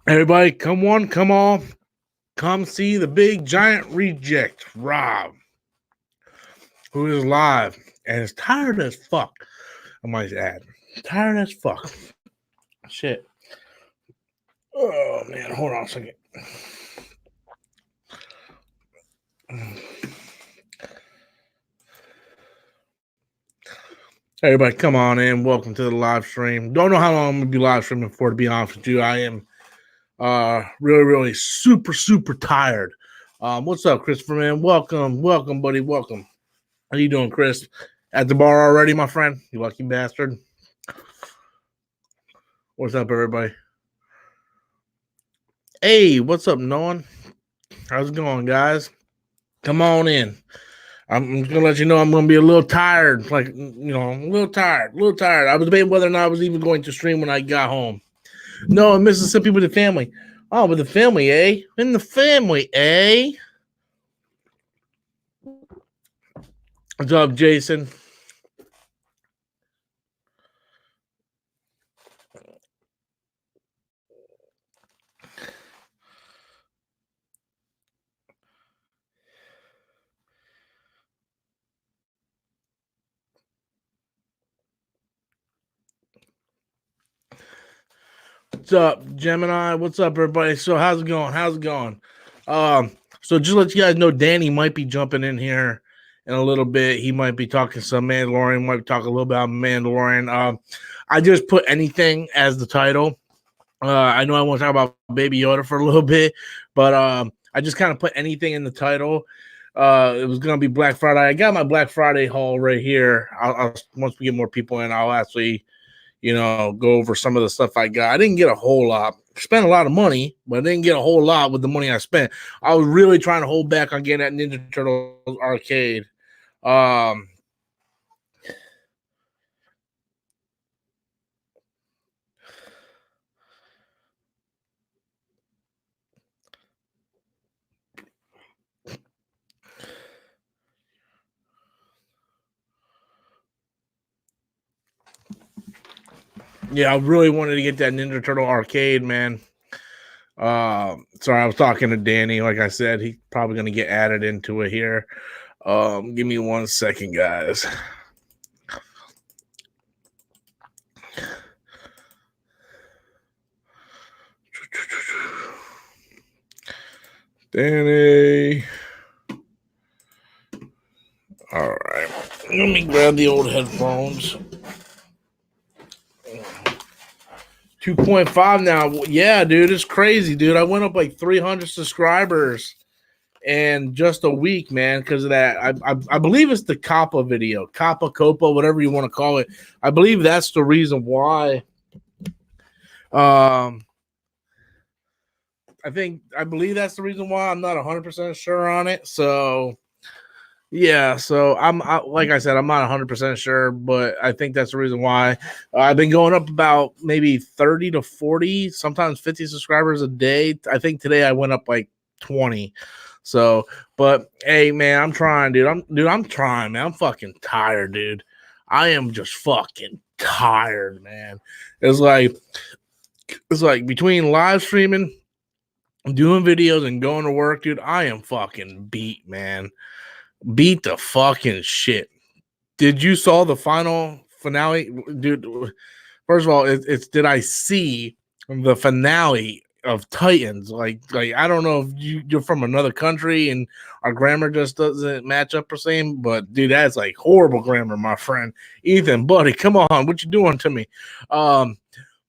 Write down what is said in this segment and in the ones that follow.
Everybody, come on, come on. Come see the big giant reject, Rob, who is live and is tired as fuck. I might add. Tired as fuck. Shit. Oh, man. Hold on a second. Everybody, come on in. Welcome to the live stream. Don't know how long I'm going to be live streaming for, to be honest with you. I am really super tired. What's up, Christopher, man? Welcome, buddy. Welcome. How you doing, Chris? At the bar already, my friend? You lucky bastard. What's up, everybody? Hey, what's up, Nolan? How's it going, guys? Come on in. I'm just gonna let you know I'm gonna be a little tired, a little tired. I was debating whether or not I was even going to stream when I got home. No, in Mississippi with the family. Oh, with the family, eh? In the family, eh? What's up, Jason? What's up, Gemini? What's up, everybody? So how's it going? So just let you guys know, Danny might be jumping in here in a little bit. He might be talking some Mandalorian. Might talk a little about Mandalorian. I just put anything as the title. I know I want to talk about Baby Yoda for a little bit, but I just kind of put anything in the title. It was gonna be Black Friday. I got my Black Friday haul right here. I'll once we get more people in, I'll actually go over some of the stuff I got. I didn't get a whole lot. Spent a lot of money, but I didn't get a whole lot with the money I spent. I was really trying to hold back on getting that Ninja Turtles arcade. Yeah, I really wanted to get that Ninja Turtle arcade, man. Sorry, I was talking to Danny. Like I said, he's probably going to get added into it here. Give me 1 second, guys. Danny. All right. Let me grab the old headphones. 2.5 now. Yeah, dude, it's crazy, dude. I went up like 300 subscribers in just a week, man, because of that. I believe it's the Kappa video, Kappa, Copa, whatever you want to call it. I believe that's the reason why. I believe that's the reason why. I'm not 100% sure on it. So yeah, so like I said, I'm not 100% sure, but I think that's the reason why. I've been going up about maybe 30 to 40, sometimes 50 subscribers a day. I think today I went up like 20. So, but hey, man, I'm trying, dude. I'm trying, man. I'm fucking tired, dude. I am just fucking tired, man. It's like between live streaming, doing videos, and going to work, dude, I am fucking beat, man. Beat the fucking shit. Did you saw the final finale, dude? First of all, it's did I see the finale of Titans? Like I don't know if you're from another country and our grammar just doesn't match up or same, but dude, that's like horrible grammar, my friend. Ethan, buddy, come on, what you doing to me? No,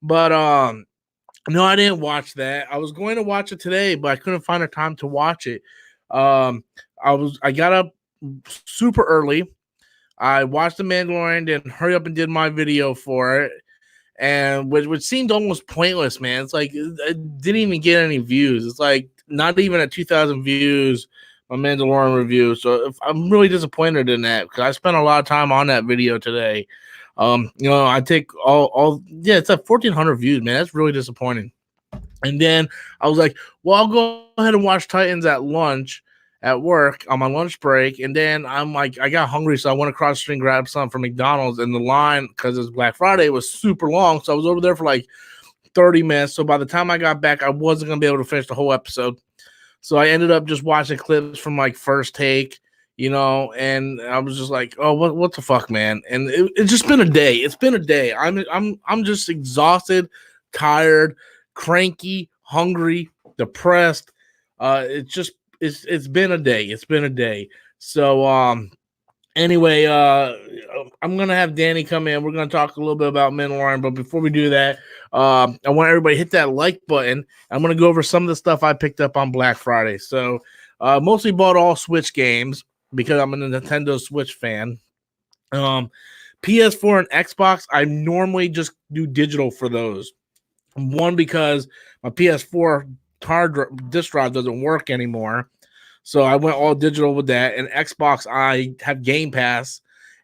I didn't watch that. I was going to watch it today, but I couldn't find a time to watch it. I got up super early. I watched the Mandalorian, then hurry up and did my video for it, and which seemed almost pointless, man. It's like it didn't even get any views. It's like not even at 2,000 views. My Mandalorian review. So I'm really disappointed in that because I spent a lot of time on that video today. I take all it's at 1,400 views, man. That's really disappointing. And then I was like, well, I'll go ahead and watch Titans at lunch at work on my lunch break. And then I'm like, I got hungry, so I went across the street and grabbed something from McDonald's. And the line, because it's Black Friday, was super long. So I was over there for like 30 minutes. So by the time I got back, I wasn't going to be able to finish the whole episode. So I ended up just watching clips from like First Take, and I was just like, oh, what the fuck, man? And it's just been a day. It's been a day. I'm just exhausted, tired, cranky, hungry, depressed. It's been a day. It's been a day. So anyway, I'm gonna have Danny come in. We're gonna talk a little bit about Mandalorian, but before we do that, I want everybody to hit that like button. I'm gonna go over some of the stuff I picked up on Black Friday. So, mostly bought all Switch games because I'm a Nintendo Switch fan. PS4 and Xbox, I normally just do digital for those. One, because my PS4 disk drive doesn't work anymore. So I went all digital with that. And Xbox, I have Game Pass,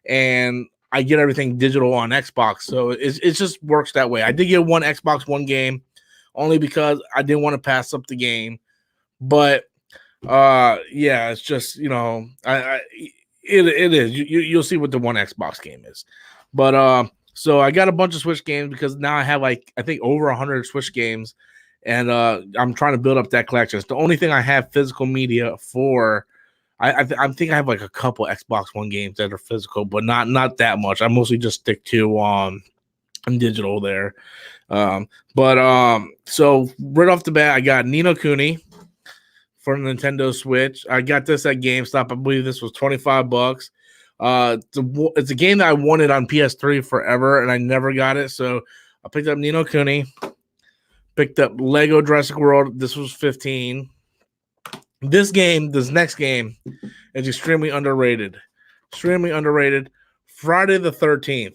and I get everything digital on Xbox. So it just works that way. I did get one Xbox One game only because I didn't want to pass up the game. But yeah, it's just, it is. You'll see what the one Xbox game is. But so I got a bunch of Switch games because now I have I think over 100 Switch games. And I'm trying to build up that collection. It's the only thing I have physical media for. I think I have like a couple Xbox One games that are physical, but not that much. I mostly just stick to digital there. So right off the bat, I got Ni no Kuni for Nintendo Switch. I got this at GameStop. I believe this was $25. It's a game that I wanted on PS3 forever, and I never got it. So I picked up Ni no Kuni. Picked up Lego Jurassic World. This was $15. This next game is extremely underrated. Extremely underrated. Friday the 13th.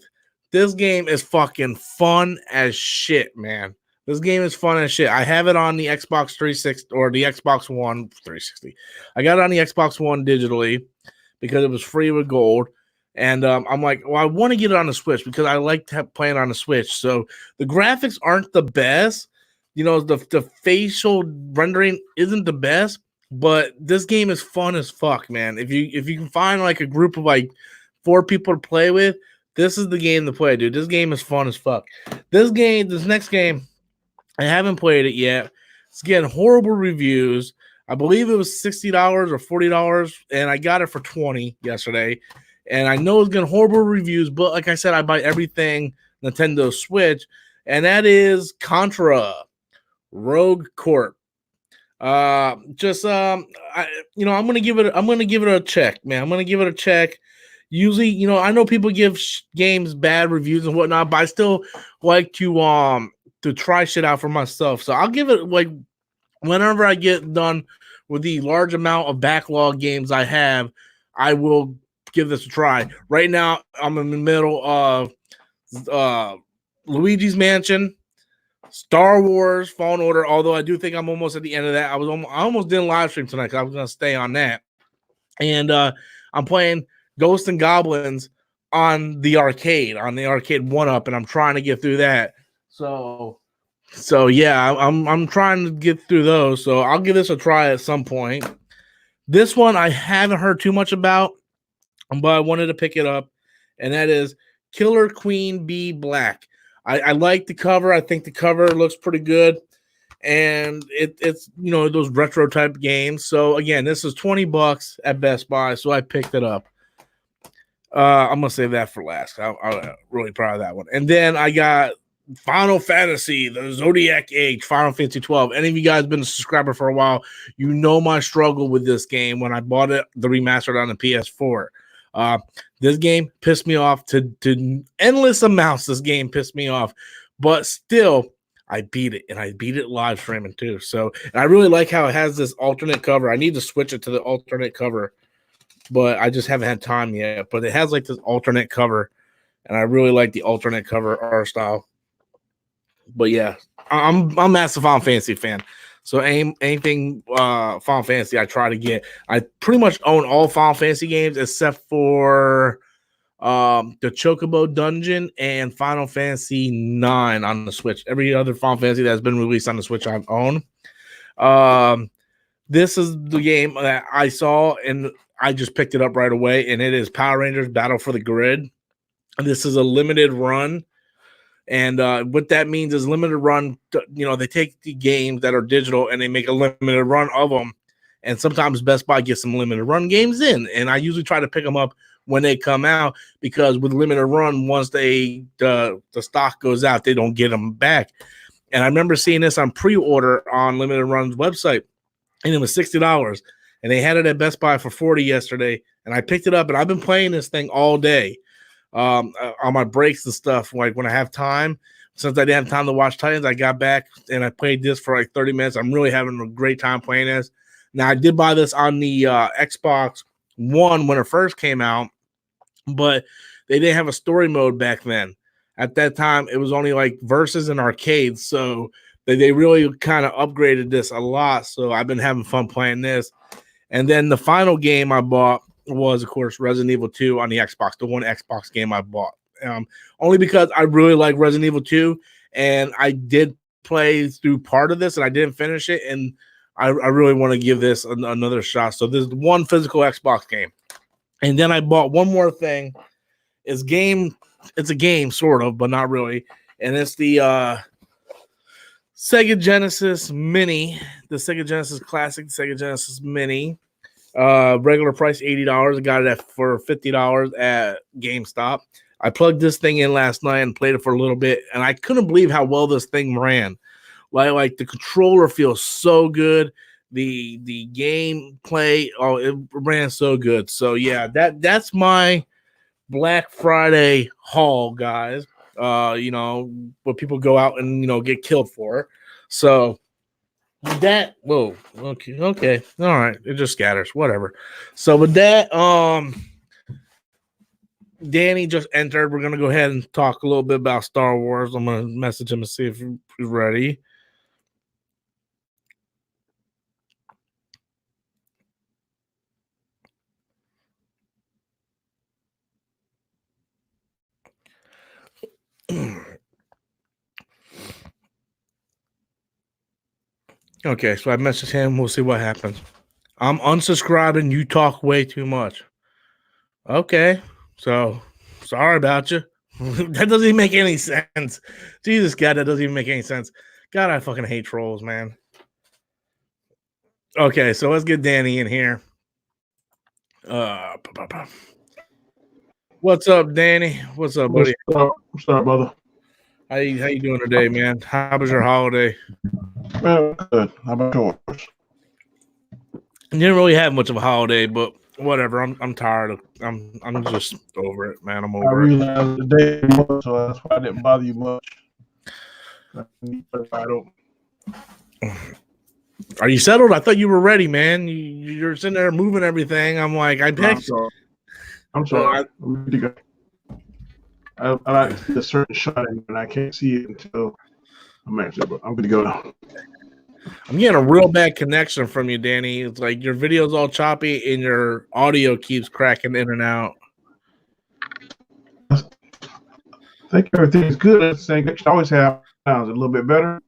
This game is fucking fun as shit, man. This game is fun as shit. I have it on the Xbox 360 or the Xbox One 360. I got it on the Xbox One digitally because it was free with gold. And I'm like, well, I want to get it on the Switch because I like playing on the Switch. So the graphics aren't the best. The facial rendering isn't the best, but this game is fun as fuck, man. If you can find like a group of like 4 people to play with, this is the game to play, dude. This game is fun as fuck. This next game, I haven't played it yet. It's getting horrible reviews. I believe it was $60 or $40, and I got it for $20 yesterday. And I know it's getting horrible reviews, but like I said, I buy everything Nintendo Switch, and that is Contra Rogue Corp. I'm gonna give it a check, man. I'm gonna give it a check. Usually, I know people give games bad reviews and whatnot, but I still like to try shit out for myself. So I'll give it like whenever I get done with the large amount of backlog games I have, I will give this a try. Right now, I'm in the middle of Luigi's Mansion, Star Wars Fallen Order, although I do think I'm almost at the end of that. I almost didn't live stream tonight because I was going to stay on that. And I'm playing Ghosts and Goblins on the arcade 1-up, and I'm trying to get through that. So yeah, I'm trying to get through those. So I'll give this a try at some point. This one I haven't heard too much about, but I wanted to pick it up, and that is Killer Queen Bee Black. I like the cover. I think the cover looks pretty good, and it's those retro type games. So again, this is $20 at Best Buy, so I picked it up. I'm gonna save that for last. I'm really proud of that one. And then I got Final Fantasy, the Zodiac Age, Final Fantasy 12. Any of you guys been a subscriber for a while, you know my struggle with this game when I bought it, the remastered on the PS4. This game pissed me off to endless amounts. This game pissed me off, but still, I beat it, and I beat it live streaming too. So, and I really like how it has this alternate cover. I need to switch it to the alternate cover, but I just haven't had time yet. But it has like this alternate cover, and I really like the alternate cover art style. But yeah, I'm a massive Final Fantasy fan. So anything Final Fantasy I try to get. I pretty much own all Final Fantasy games except for the Chocobo Dungeon and Final Fantasy 9 on the Switch. Every other Final Fantasy that's been released on the Switch I've owned. This is the game that I saw and I just picked it up right away, and it is Power Rangers Battle for the Grid. This is a limited run. And what that means is limited run. They take the games that are digital and they make a limited run of them. And sometimes Best Buy gets some limited run games in, and I usually try to pick them up when they come out, because with limited run, once the stock goes out, they don't get them back. And I remember seeing this on pre-order on Limited Run's website, and it was $60, and they had it at Best Buy for $40 yesterday. And I picked it up, and I've been playing this thing all day on my breaks and stuff. Like when I have time, since I didn't have time to watch Titans, I got back and I played this for like 30 minutes. I'm really having a great time playing this. Now, I did buy this on the Xbox One when it first came out, but they didn't have a story mode back then. At that time, it was only like versus and arcades, so they really kind of upgraded this a lot. So I've been having fun playing this. And then the final game I bought was, of course, Resident Evil 2 on the Xbox, the one Xbox game I bought. Only because I really like Resident Evil 2, and I did play through part of this, and I didn't finish it, and I really want to give this another shot. So there's one physical Xbox game. And then I bought one more thing. It's a game, sort of, but not really. And it's the Sega Genesis Mini, the Sega Genesis Classic, Sega Genesis Mini. Regular price $80. I got it for $50 at GameStop. I plugged this thing in last night and played it for a little bit, and I couldn't believe how well this thing ran. Like the controller feels so good. The gameplay, it ran so good. So yeah, that's my Black Friday haul, guys. What people go out and get killed for. So that, whoa, okay, all right, it just scatters, whatever. So with that, Danny just entered. We're gonna go ahead and talk a little bit about Star Wars. I'm gonna message him and see if he's ready. Okay, so I messaged him. We'll see what happens. I'm unsubscribing. You talk way too much. Okay, so sorry about you. That doesn't even make any sense. Jesus, God, that doesn't even make any sense. God, I fucking hate trolls, man. Okay, so let's get Danny in here. What's up, Danny? What's up, buddy? What's up, brother? How you doing today, man? How was your holiday? Man, good. How about yours? I didn't really have much of a holiday, but whatever. I'm tired of. I'm just over it, man. I'm over it. I realized the day was, so that's why I didn't bother you much. Are you settled? I thought you were ready, man. You're sitting there moving everything. I'm like, I bet. I'm sorry. I'm ready to go. I like to see a certain shot and I can't see it until I'm actually, but I'm good to go now. I'm getting a real bad connection from you, Danny. It's like your video's all choppy and your audio keeps cracking in and out. I think everything's good. I think it should always have sounds a little bit better.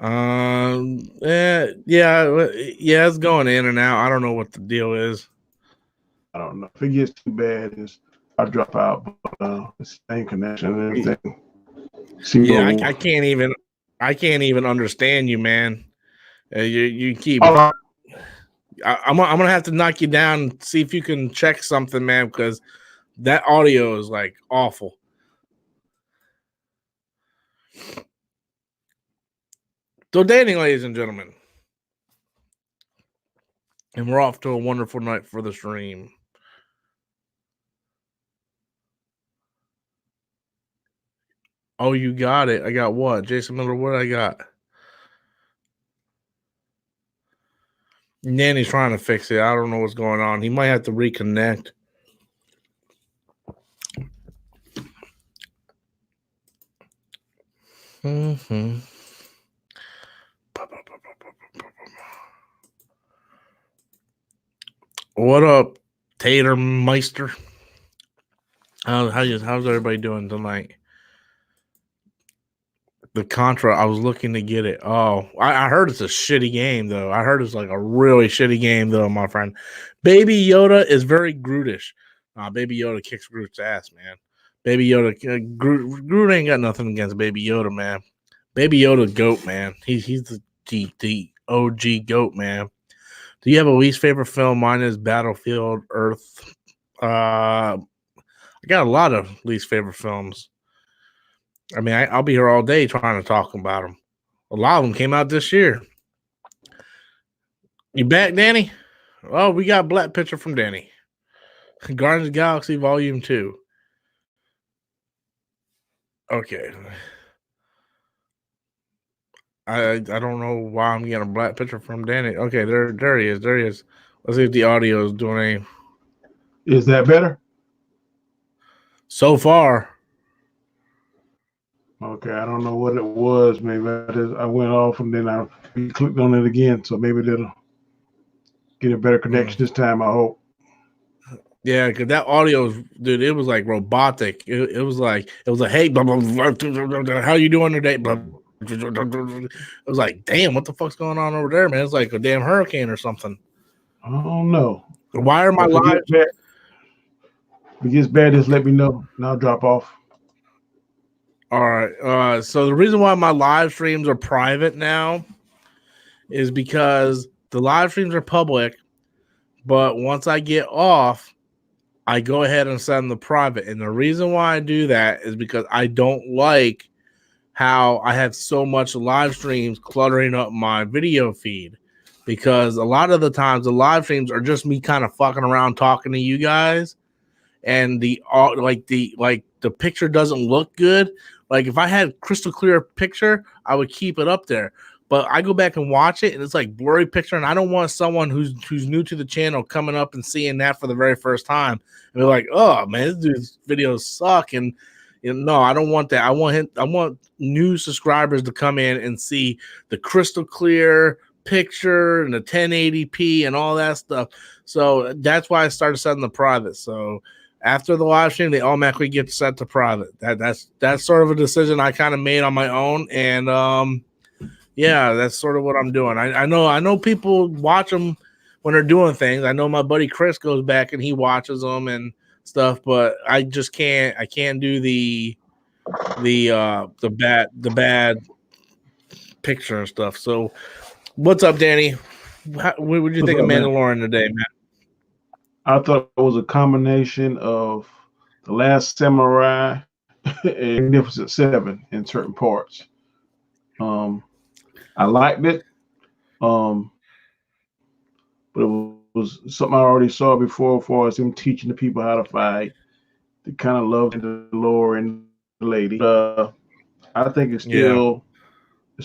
Yeah, it's going in and out. I don't know what the deal is. I don't know. If it gets too bad, I'll drop out. But it's the same connection and everything. I can't even understand you, man. You keep. I'm gonna have to knock you down and see if you can check something, man, because that audio is like awful. So, Danny, ladies and gentlemen, and we're off to a wonderful night for the stream. Oh, you got it. I got what? Jason Miller, what I got? Nanny's trying to fix it. I don't know what's going on. He might have to reconnect. Mm-hmm. What up, Tater Meister? How's everybody doing tonight? The Contra, I was looking to get it. Oh, I heard it's a shitty game, though. I heard it's like a really shitty game, though, my friend. Baby Yoda is very Grootish. Baby Yoda kicks Groot's ass, man. Baby Yoda, Groot ain't got nothing against Baby Yoda, man. Baby Yoda, goat, man. He's the OG goat, man. Do you have a least favorite film? Mine is Battlefield Earth. I got a lot of least favorite films. I mean, I'll be here all day trying to talk about them. A lot of them came out this year. You back, Danny? Oh, we got Black Picture from Danny. Guardians of the Galaxy Volume 2. Okay. I don't know why I'm getting a Black Picture from Danny. Okay, there he is. There he is. Let's see if the audio is doing a... Is that better? So far. Okay, I don't know what it was. Maybe I went off and then I clicked on it again. So maybe it'll get a better connection this time, I hope. Yeah, because that audio, dude, it was like robotic. It was like, hey, blah, blah, blah, how you doing today? Blah, blah, blah, blah. It was like, damn, what the fuck's going on over there, man? It's like a damn hurricane or something. I don't know. Why are my lives? If it gets bad, just let me know and I'll drop off. All right. So the reason why my live streams are private now is because the live streams are public, but once I get off, I go ahead and set them to private. And the reason why I do that is because I don't like how I have so much live streams cluttering up my video feed. Because a lot of the times the live streams are just me kind of fucking around talking to you guys, and the picture doesn't look good. Like if I had crystal clear picture, I would keep it up there. But I go back and watch it, and it's like blurry picture, and I don't want someone who's new to the channel coming up and seeing that for the very first time and be like, "Oh man, this dude's videos suck." And no, I don't want that. I want new subscribers to come in and see the crystal clear picture and the 1080p and all that stuff. So that's why I started setting the private. So after the live stream, they automatically get set to private. That's sort of a decision I kind of made on my own, and yeah, that's sort of what I'm doing. I know people watch them when they're doing things. I know my buddy Chris goes back and he watches them and stuff, but I just can't. I can't do the bad picture and stuff. So, what's up, Danny? What would you think of Mandalorian today, man? I thought it was a combination of The Last Samurai and Magnificent Seven in certain parts. I liked it, but it was something I already saw before, as far as him teaching the people how to fight. They kind of loved the Mandalorian lady. I think it's still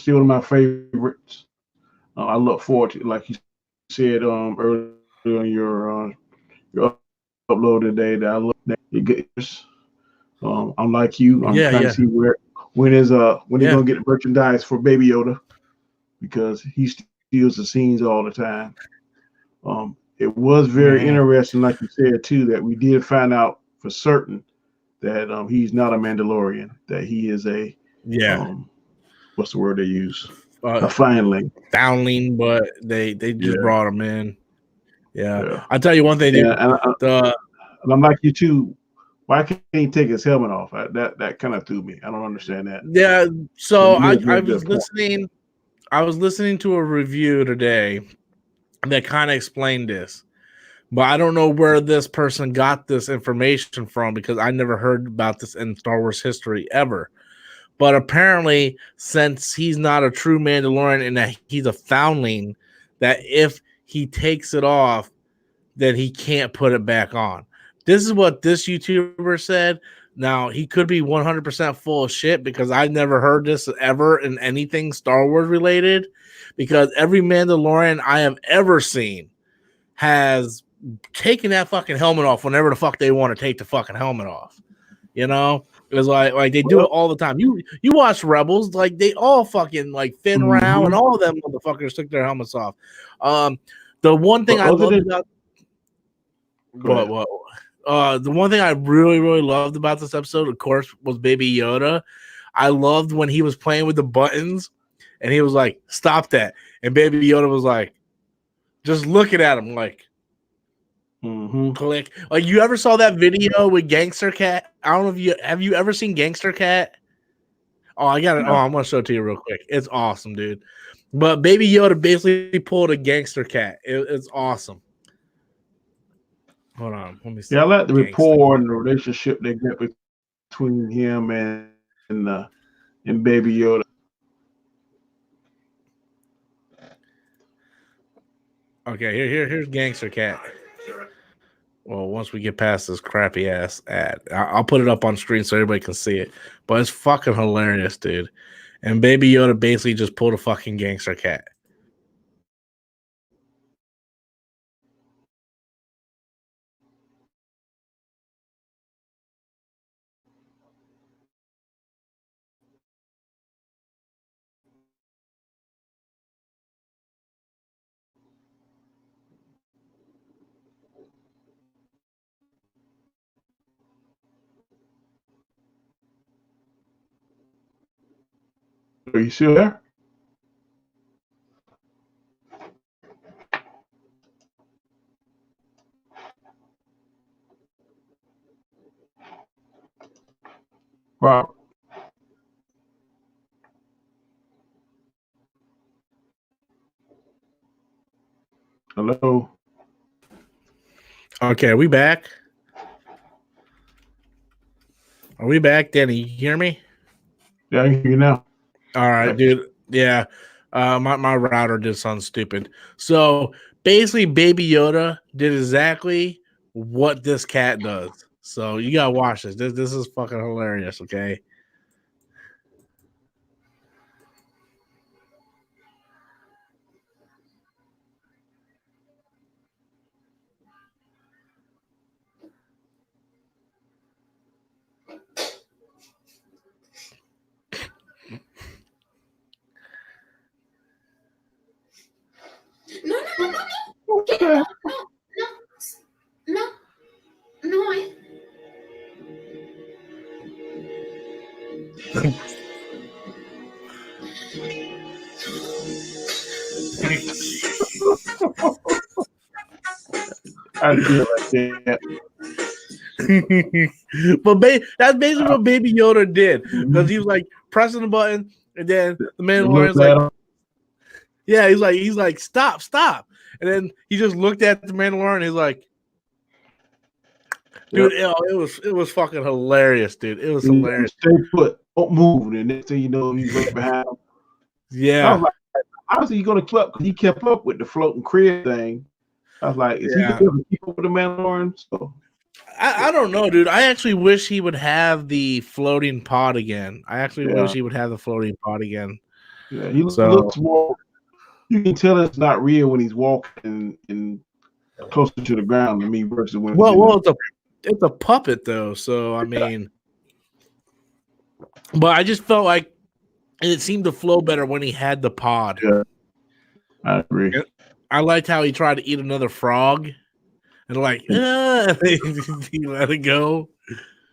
one of my favorites. I look forward to, like you said earlier on your upload today, that I look at it gets. I'm like you. I'm trying to see when he's gonna get the merchandise for Baby Yoda, because he steals the scenes all the time. It was very interesting, like you said too, that we did find out for certain that he's not a Mandalorian, that he is a what's the word they use? A foundling. Foundling, but they just brought him in. Yeah. I'll tell you one thing. And I'm like you too. Why can't he take his helmet off? That kind of threw me. I don't understand that. Yeah. So I was listening. I was listening to a review today that kind of explained this, but I don't know where this person got this information from, because I never heard about this in Star Wars history ever. But apparently, since he's not a true Mandalorian and that he's a foundling, that if he takes it off, then he can't put it back on. This is what this YouTuber said. Now, he could be 100% full of shit, because I've never heard this ever in anything Star Wars related, because every Mandalorian I have ever seen has taken that fucking helmet off whenever the fuck they want to take the fucking helmet off. You know? It's like they do it all the time. You watch Rebels, like they all fucking like Finn Rao and all of them motherfuckers took their helmets off. The one thing I loved about the one thing I really, really loved about this episode, of course, was Baby Yoda. I loved when he was playing with the buttons and he was like, "Stop that!" And Baby Yoda was like, just looking at him like, Click. Like, you ever saw that video with Gangster Cat? I don't know if you have ever seen Gangster Cat? Oh, I got it. No. Oh, I'm gonna show it to you real quick. It's awesome, dude. But Baby Yoda basically pulled a Gangster Cat. It's awesome. Hold on, let me see. Yeah, I like the Gangster rapport Cat. and the relationship they get between him and Baby Yoda. Okay, here's Gangster Cat. Well, once we get past this crappy ass ad, I'll put it up on screen so everybody can see it. But it's fucking hilarious, dude. And Baby Yoda basically just pulled a fucking Gangster Cat. Are you still there? Robert. Hello. Okay, are we back? Are we back, Danny? You hear me? Yeah, I can hear you now. All right, dude. Yeah. My router did something stupid. So basically, Baby Yoda did exactly what this cat does. So you gotta watch this. This is fucking hilarious, okay? No. I feel like that. But that's basically what Baby Yoda did, because he was like pressing the button, and then the Mandalorian's like, yeah, he's like, stop, and then he just looked at the Mandalorian. He's like, dude, it was fucking hilarious, dude. It was hilarious. Stay put, don't move, and next thing you know, he's right behind him. Yeah, I was like, how is he going to keep up? Because he kept up with the floating crib thing. I was like, is he going to keep up with the Mandalorian? So I don't know, dude. I actually wish he would have the floating pod again. I actually wish he would have the floating pod again. Yeah, he looks more. You can tell it's not real when he's walking in closer to the ground than me versus when. Well, it's a puppet though, so I mean, but I just felt like it seemed to flow better when he had the pod. Yeah, I agree. I liked how he tried to eat another frog, and like, he let it go.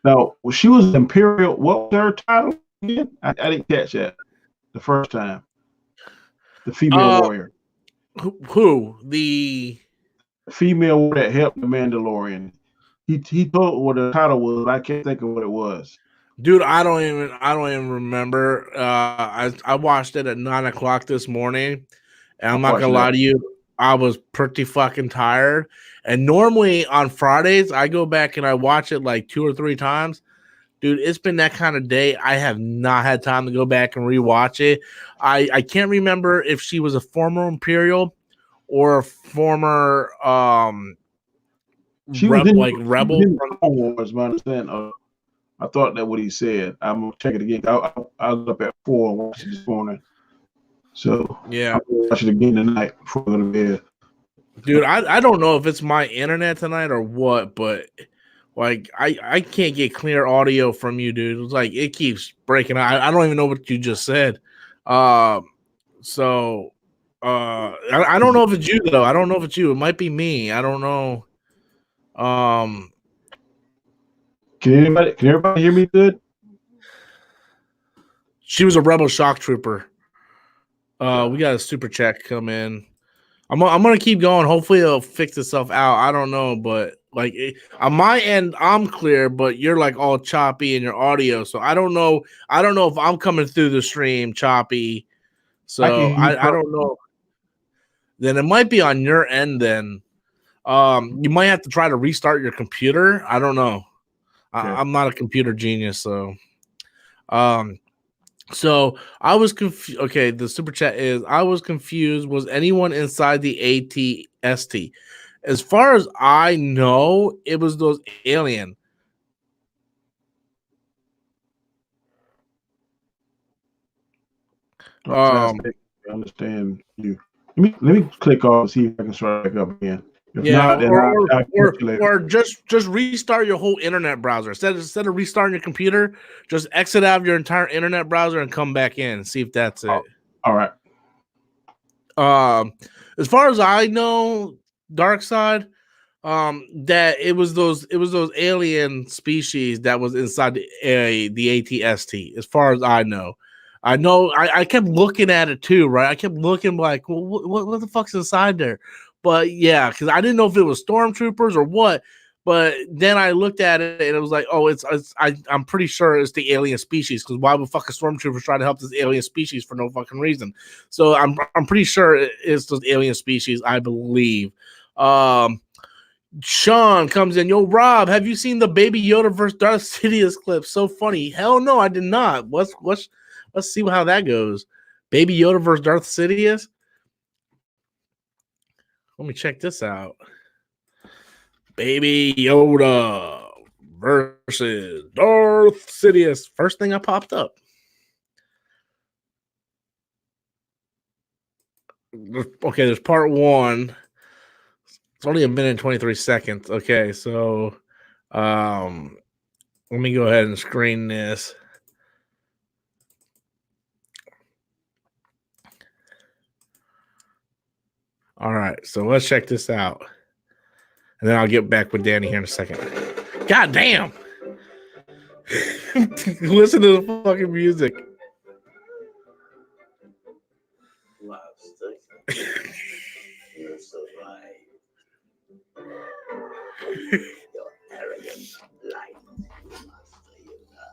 Now, she was Imperial. What was her title again? I didn't catch that the first time. The female warrior. Who? The female that helped the Mandalorian. He told what the title was. I can't think of what it was. Dude, I don't even remember. I watched it at 9:00 this morning, and I'm not gonna lie to you, I was pretty fucking tired. And normally on Fridays, I go back and I watch it like 2 or 3 times. Dude, it's been that kind of day. I have not had time to go back and rewatch it. I can't remember if she was a former Imperial or a former she was in, like rebel. Wars, my understanding. I thought that what he said. I'm gonna check it again. I was up at 4 and watched it this morning. So yeah, I'll watch it again tonight before I go to bed. Dude, I don't know if it's my internet tonight or what, but like I can't get clear audio from you, dude. It's like it keeps breaking out. I don't even know what you just said. I don't know if it's you though. I don't know if it's you. It might be me. I don't know. Can everybody hear me good? She was a rebel shock trooper. We got a super chat come in. I'm gonna keep going. Hopefully, it'll fix itself out. I don't know, but like on my end, I'm clear, but you're like all choppy in your audio. So I don't know. I don't know if I'm coming through the stream choppy. I can So hear you I don't know. Then it might be on your end. Then you might have to try to restart your computer. I don't know. Okay. I'm not a computer genius, so So I was confused. Okay, the super chat is I was confused. Was anyone inside the ATST? As far as I know, it was those alien. Fantastic. I understand you. Let me click off and see if I can start back up again. If Yeah, not, then I'll catch you later. or just restart your whole internet browser instead of restarting your computer. Just exit out of your entire internet browser and come back in and see if that's it. All right. As far as I know, Dark Side, that it was those alien species that was inside the ATST. As far as I know, I kept looking at it too, right? I kept looking like, well, what the fuck's inside there? But yeah, because I didn't know if it was stormtroopers or what. But then I looked at it and it was like, oh, I'm pretty sure it's the alien species, because why would fucking stormtroopers try to help this alien species for no fucking reason? So I'm pretty sure it's those alien species, I believe. Sean comes in. Yo, Rob, have you seen the Baby Yoda versus Darth Sidious clip? So funny. Hell no, I did not. Let's see how that goes. Baby Yoda versus Darth Sidious. Let me check this out. Baby Yoda versus Darth Sidious. First thing I popped up. Okay, there's part one. It's only a minute and 23 seconds. Okay, so let me go ahead and screen this. All right, so let's check this out. And then I'll get back with Danny here in a second. God damn. Listen to the fucking music. You survive. Your arrogance blind master Yoda.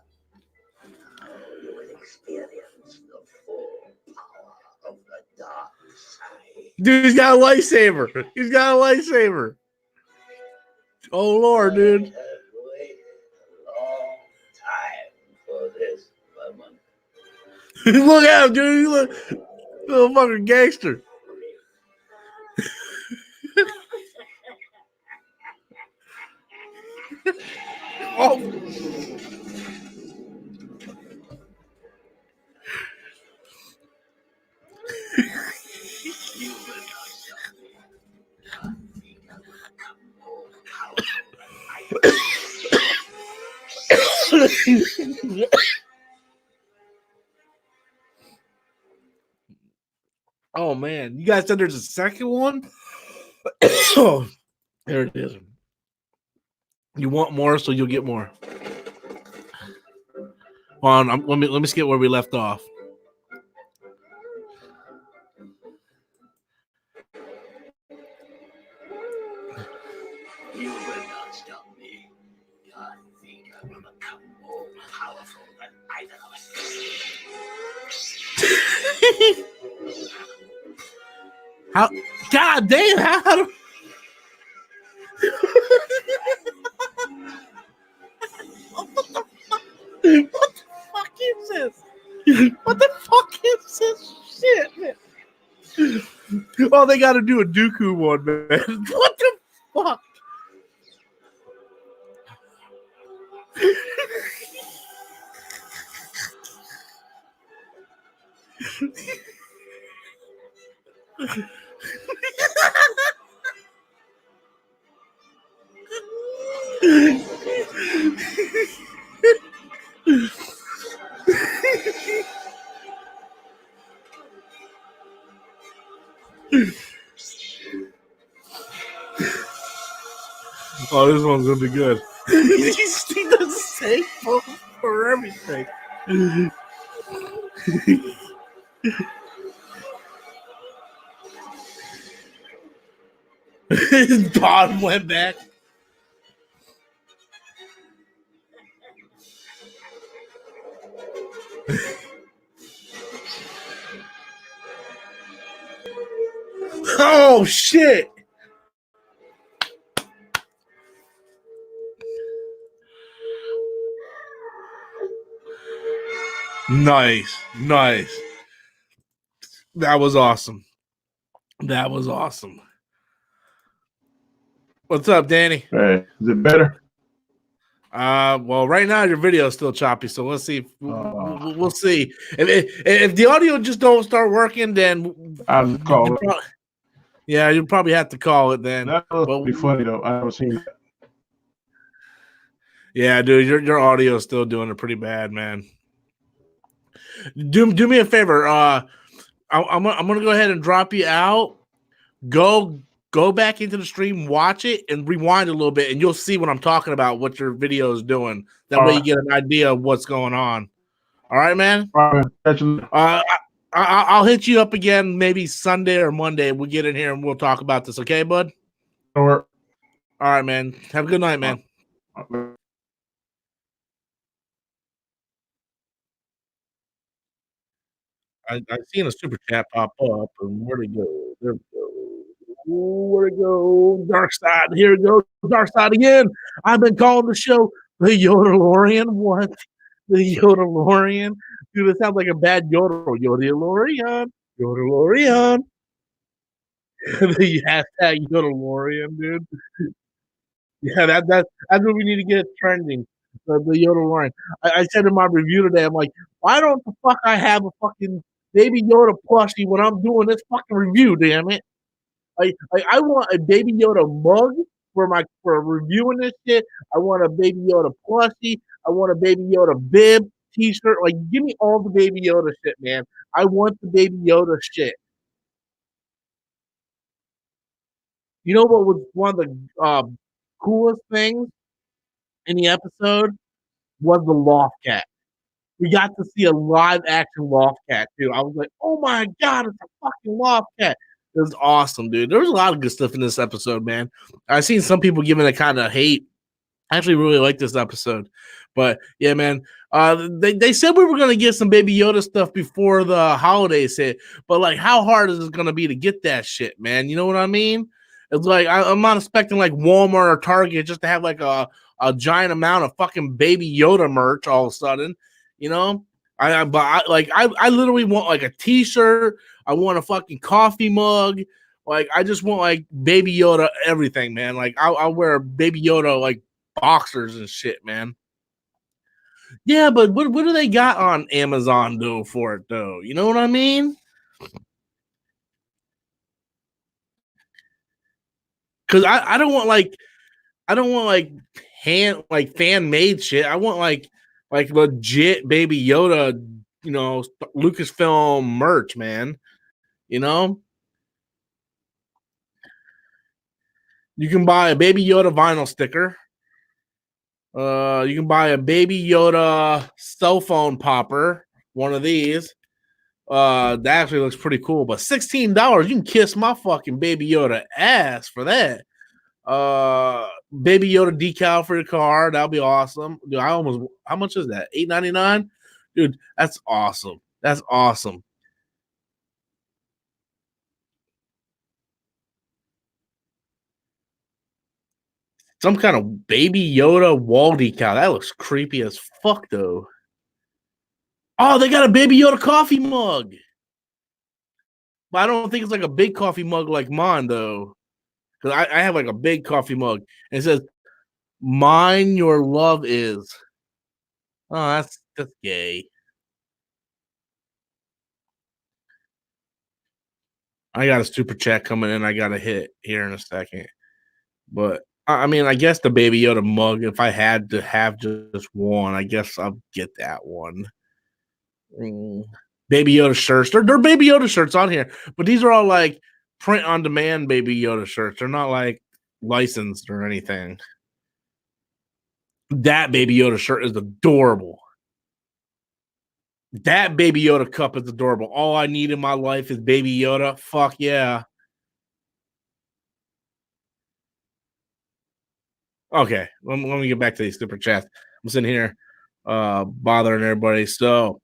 Now you will experience the full power of the dark side. Dude, he's got a lightsaber. He's got a lightsaber. Oh Lord, dude. I have waited a long time for this moment. Look at him, dude. Look, little fucking gangster. Oh. Oh man, you guys said there's a second one? There it is. You want more, so you'll get more. Hold on, let me skip where we left off. You will not stop me. I think I will become more powerful than either of us. How? God damn! How do... What the fuck is this? What the fuck is this shit, man? Oh, they got to do a Dooku one, man. What the fuck? Oh, this one's gonna be good. He does the same for everything. His bottom went back. Oh shit! Nice. That was awesome. What's up, Danny? Hey, is it better? Well, right now your video is still choppy, so let's see. We'll see. If the audio just don't start working, then I'll call it. You'll probably have to call it then. That was pretty funny though. I never seen that. Yeah, dude, your audio is still doing it pretty bad, man. Do me a favor. I'm gonna go ahead and drop you out. Go back into the stream, watch it, and rewind a little bit, and you'll see what I'm talking about. What your video is doing. That way, you get an idea of what's going on. All right, man. All right, catch you. I'll hit you up again, maybe Sunday or Monday. We'll get in here and we'll talk about this. Okay, bud? All right, man. Have a good night, man. I seen a super chat pop up, and where'd it go? There we go. Where'd it go? Dark side. Here it goes. Dark side again. I've been calling the show the Yodelorian. What? The Yodelorian? Dude, it sounds like a bad yodel. Yodelorian. Yodelorian. The hashtag Yodelorian, dude. Yeah, that's what we need to get trending. The Yodelorian. I said in my review today, I'm like, why don't the fuck I have a fucking Baby Yoda plushie when I'm doing this fucking review? Damn it! I want a Baby Yoda mug for reviewing this shit. I want a Baby Yoda plushie. I want a Baby Yoda bib, T-shirt. Like, give me all the Baby Yoda shit, man. I want the Baby Yoda shit. You know what was one of the coolest things in the episode was the Loft Cat. We got to see a live action Loft Cat too. I was like, oh my god, it's a fucking Loft Cat. It was awesome, dude. There was a lot of good stuff in this episode, man. I've seen some people giving it kind of hate. I actually really like this episode. But yeah, man. They said we were gonna get some Baby Yoda stuff before the holidays hit, but like, how hard is it gonna be to get that shit, man? You know what I mean? It's like I'm not expecting like Walmart or Target just to have like a giant amount of fucking Baby Yoda merch all of a sudden. You know, I literally want like a T-shirt. I want a fucking coffee mug. Like, I just want like Baby Yoda everything, man. Like, I'll wear Baby Yoda like boxers and shit, man. Yeah, but what do they got on Amazon though for it though? You know what I mean? Because I don't want like fan made shit. I want like legit Baby Yoda, you know, Lucasfilm merch, man. You know, you can buy a Baby Yoda vinyl sticker. You can buy a Baby Yoda cell phone popper, one of these. That actually looks pretty cool, but $16, you can kiss my fucking Baby Yoda ass for that. Baby Yoda decal for your car, that'll be awesome. Dude, how much is that? $8.99? Dude, that's awesome. That's awesome. Some kind of Baby Yoda wall decal. That looks creepy as fuck, though. Oh, they got a Baby Yoda coffee mug. But I don't think it's like a big coffee mug like mine, though. Because I have like a big coffee mug. And it says, "Mine your love is." Oh, that's gay. I got a super chat coming in. I got to hit here in a second. But I mean, I guess the Baby Yoda mug, if I had to have just one, I guess I'll get that one. Baby Yoda shirts. They're Baby Yoda shirts on here, but these are all like print on demand Baby Yoda shirts. They're not like licensed or anything. That Baby Yoda shirt is adorable. That Baby Yoda cup is adorable. All I need in my life is Baby Yoda. Fuck yeah. Okay, let me get back to these super chats. I'm sitting here bothering everybody. So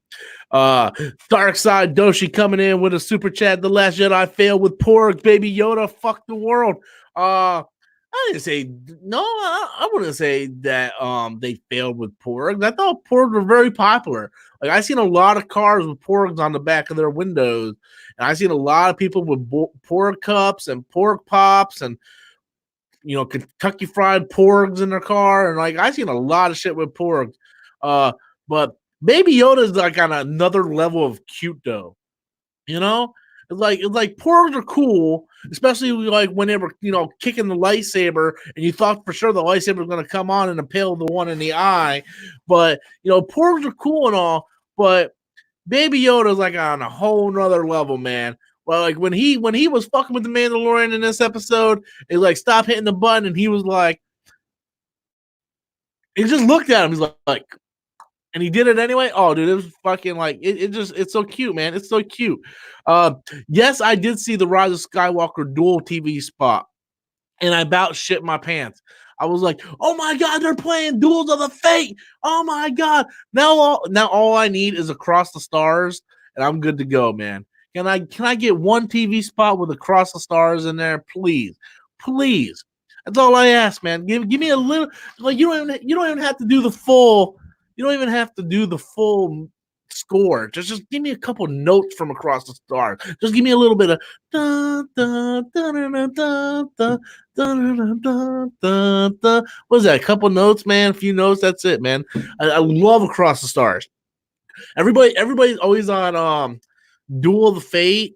Dark Side Doshi coming in with a super chat. The Last Jedi failed with Porg, Baby Yoda. Fuck the world. I didn't say no. I wouldn't say that they failed with Porgs. I thought Porgs were very popular. Like I seen a lot of cars with Porgs on the back of their windows, and I seen a lot of people with Porg cups and Porg pops and Kentucky Fried Porgs in their car, and like I seen a lot of shit with Porgs. But Baby Yoda is like on another level of cute though. You know, it's like porgs are cool, especially like when they were kicking the lightsaber, and you thought for sure the lightsaber was going to come on and impale the one in the eye. But porgs are cool and all, but Baby Yoda is like on a whole nother level, man. Well, like when he was fucking with the Mandalorian in this episode, he like stopped hitting the button, and he was like, he just looked at him. He's like, and he did it anyway. Oh, dude, it was fucking like it's so cute, man. It's so cute. Yes, I did see the Rise of Skywalker dual TV spot, and I about shit my pants. I was like, oh my god, they're playing Duels of the Fate. Oh my god. Now all I need is Across the Stars, and I'm good to go, man. Can I get one TV spot with Across the Stars in there, please? Please. That's all I ask, man. Give me a little, like you don't even have to do the full. You don't even have to do the full score. Just give me a couple notes from Across the Stars. Just give me a little bit of da, da, da, da, da, da, da, da, da, da, da. What is that? A couple notes, man. A few notes. That's it, man. I love Across the Stars. Everybody's always on Duel of the Fate.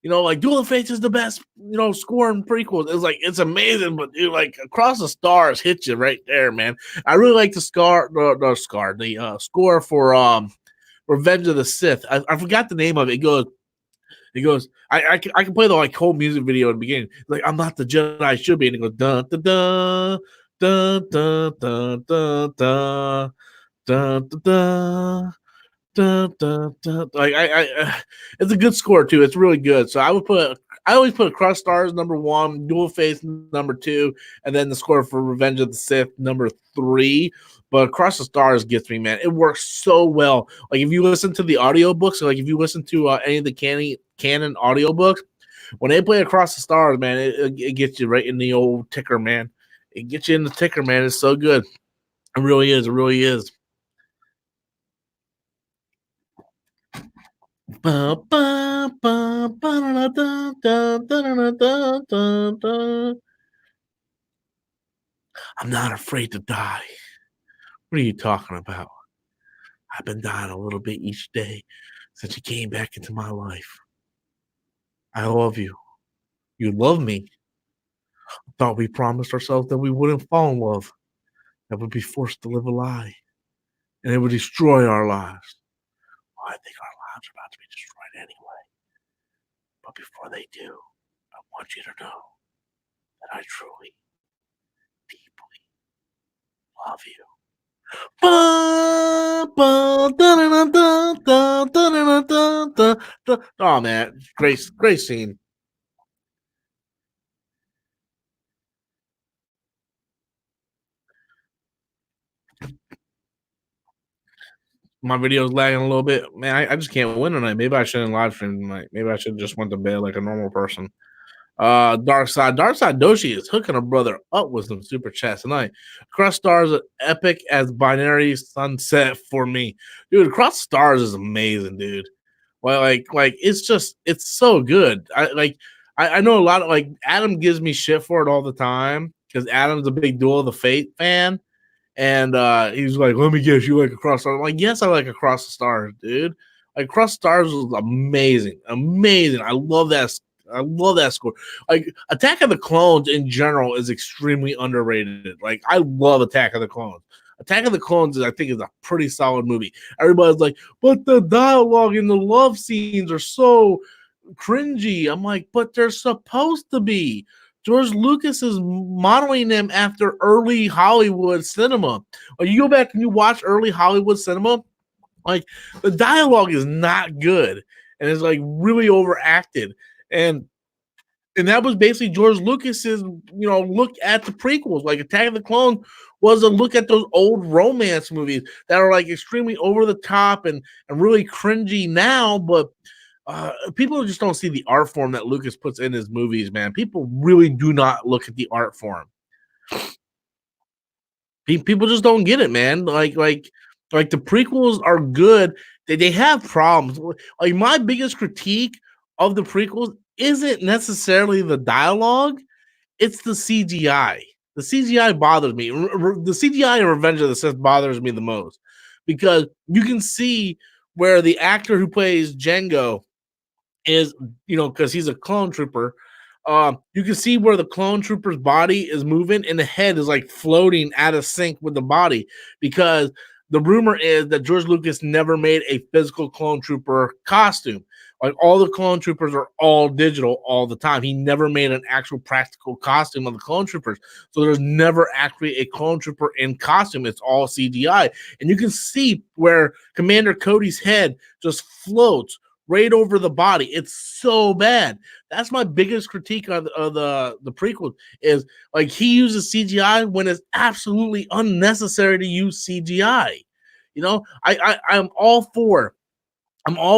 Like Duel of Fates is the best, score in prequels. It's amazing, but dude, like Across the Stars hits you right there, man. I really like the score for Revenge of the Sith. I forgot the name of it. It goes. I can play the like whole music video in the beginning. Like I'm not the Jedi I should be, and it goes dun dun dun dun dun dun dun dun dun dun. Dun, dun, dun. Like it's a good score too. It's really good. So I always put Across Stars #1, Dual Face #2, and then the score for Revenge of the Sith #3. But Across the Stars gets me, man. It works so well. Like if you listen to the audiobooks, like if you listen to any of the canon audiobooks, when they play Across the Stars, man, it gets you right in the old ticker, man. It gets you in the ticker, man. It's so good. It really is. It really is. I'm not afraid to die. What are you talking about? I've been dying a little bit each day since you came back into my life. I love you. You love me. I thought we promised ourselves that we wouldn't fall in love, that we'd be forced to live a lie, and it would destroy our lives. Well, I think our lives are about to be destroyed anyway. But before they do, I want you to know that I truly, deeply love you. Oh man, great scene. My video's lagging a little bit. Man, I just can't win tonight. Maybe I shouldn't live stream tonight. Maybe I should just went to bed like a normal person. Dark Side Doshi is hooking a brother up with some super chats tonight. Cross Stars epic as binary sunset for me. Dude, Cross Stars is amazing, dude. Well, like it's so good. I know a lot of like Adam gives me shit for it all the time because Adam's a big Duel of the Fate fan. And he's like, let me guess, you like Across the Stars. I'm like, yes, I like Across the Stars, dude. Like Across the Stars was amazing. I love that score. Like Attack of the Clones in general is extremely underrated. Like I love Attack of the Clones. Attack of the Clones I think is a pretty solid movie. Everybody's like, but the dialogue and the love scenes are so cringy. I'm like, but they're supposed to be. George Lucas is modeling them after early Hollywood cinema. Or you go back and you watch early Hollywood cinema, like the dialogue is not good and it's like really overacted. And And that was basically George Lucas's, look at the prequels. Like Attack of the Clones was a look at those old romance movies that are like extremely over the top and really cringy now, but people just don't see the art form that Lucas puts in his movies, man. People really do not look at the art form. People just don't get it, man. Like the prequels are good. They have problems. Like my biggest critique of the prequels isn't necessarily the dialogue, it's the CGI. The CGI bothers me. The CGI in Revenge of the Sith bothers me the most because you can see where the actor who plays Jango is, because he's a clone trooper. You can see where the clone trooper's body is moving and the head is like floating out of sync with the body because the rumor is that George Lucas never made a physical clone trooper costume. Like all the clone troopers are all digital all the time. He never made an actual practical costume of the clone troopers. So there's never actually a clone trooper in costume. It's all CGI. And you can see where Commander Cody's head just floats right over the body. It's so bad. That's my biggest critique of the prequel is like he uses CGI when it's absolutely unnecessary to use CGI. I'm all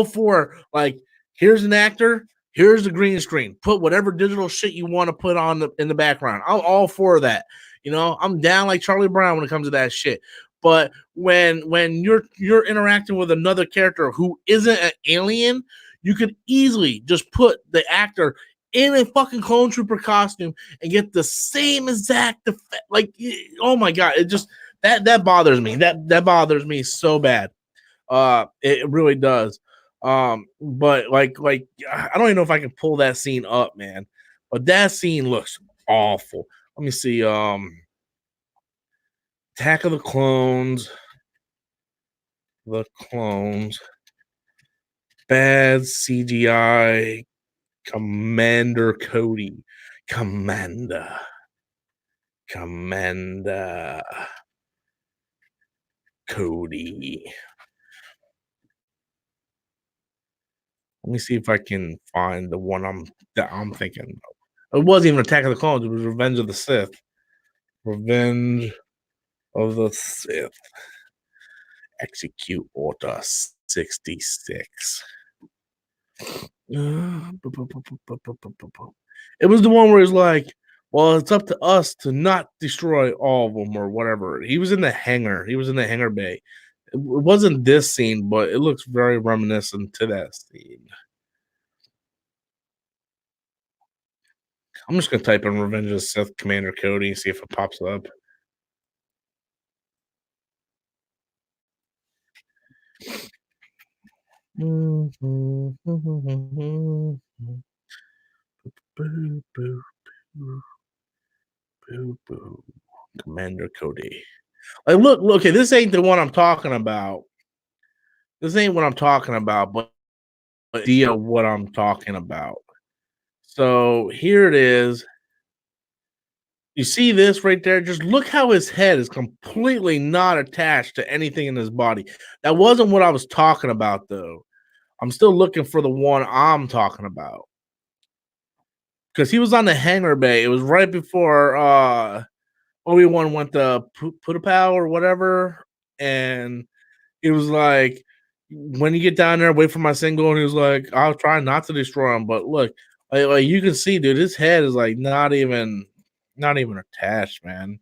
for like, here's an actor, here's the green screen. Put whatever digital shit you want to put on in the background. I'm all for that. I'm down like Charlie Brown when it comes to that shit. But when you're interacting with another character who isn't an alien, you could easily just put the actor in a fucking clone trooper costume and get the same exact effect. Like, oh my god, it just that bothers me. That bothers me so bad. It really does. But like I don't even know if I can pull that scene up, man. But that scene looks awful. Let me see. Attack of the Clones. Bad CGI. Commander Cody. Commander. Cody. Let me see if I can find the one I'm thinking of. It wasn't even Attack of the Clones. It was Revenge of the Sith. Revenge of the Sith. Execute Order 66. It was the one where it's like, well, it's up to us to not destroy all of them or whatever. He was in the hangar. He was in the hangar bay. It wasn't this scene, but it looks very reminiscent to that scene. I'm just going to type in Revenge of the Sith Commander Cody and see if it pops up. Commander Cody. Like, look, okay, this ain't the one I'm talking about. This ain't what I'm talking about, but idea what I'm talking about. So here it is. You see this right there? Just look how his head is completely not attached to anything in his body. That wasn't what I was talking about, though. I'm still looking for the one I'm talking about. Because he was on the hangar bay. It was right before Obi-Wan went to Putapau or whatever. And it was like, when you get down there, wait for my single, and he was like, I'll try not to destroy him. But look, like you can see, dude, his head is like not even attached, man.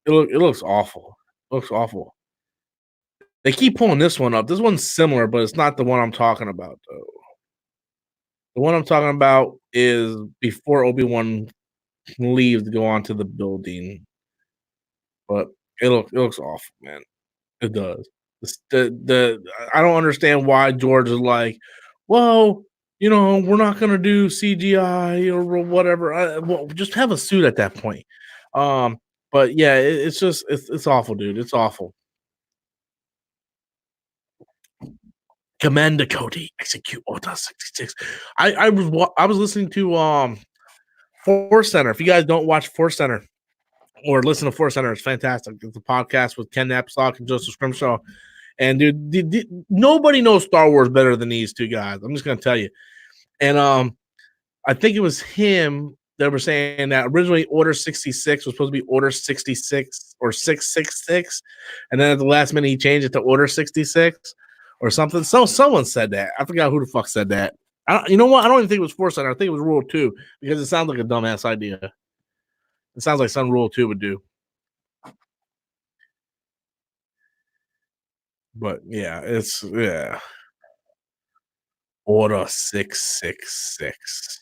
It looks awful. It looks awful. They keep pulling this one up. This one's similar, but it's not the one I'm talking about, though. The one I'm talking about is before Obi-Wan leaves to go onto the building. But it looks awful, man. It does. I don't understand why George is like, well, we're not gonna do CGI or whatever. Well, just have a suit at that point. But yeah, it's just it's awful, dude. It's awful. Commander Cody, execute Order 66. I was listening to Force Center. If you guys don't watch Force Center or listen to Force Center, it's fantastic. It's a podcast with Ken Napslock and Joseph Scrimshaw. And dude, nobody knows Star Wars better than these two guys. I'm just gonna tell you. And I think it was him that were saying that originally Order 66 was supposed to be Order 66 or 666, and then at the last minute he changed it to Order 66 or something. So someone said that. I forgot who the fuck said that. You know what? I don't even think it was Foresight. I think it was Rule 2 because it sounds like a dumbass idea. It sounds like some Rule 2 would do. But yeah, it's Order 666.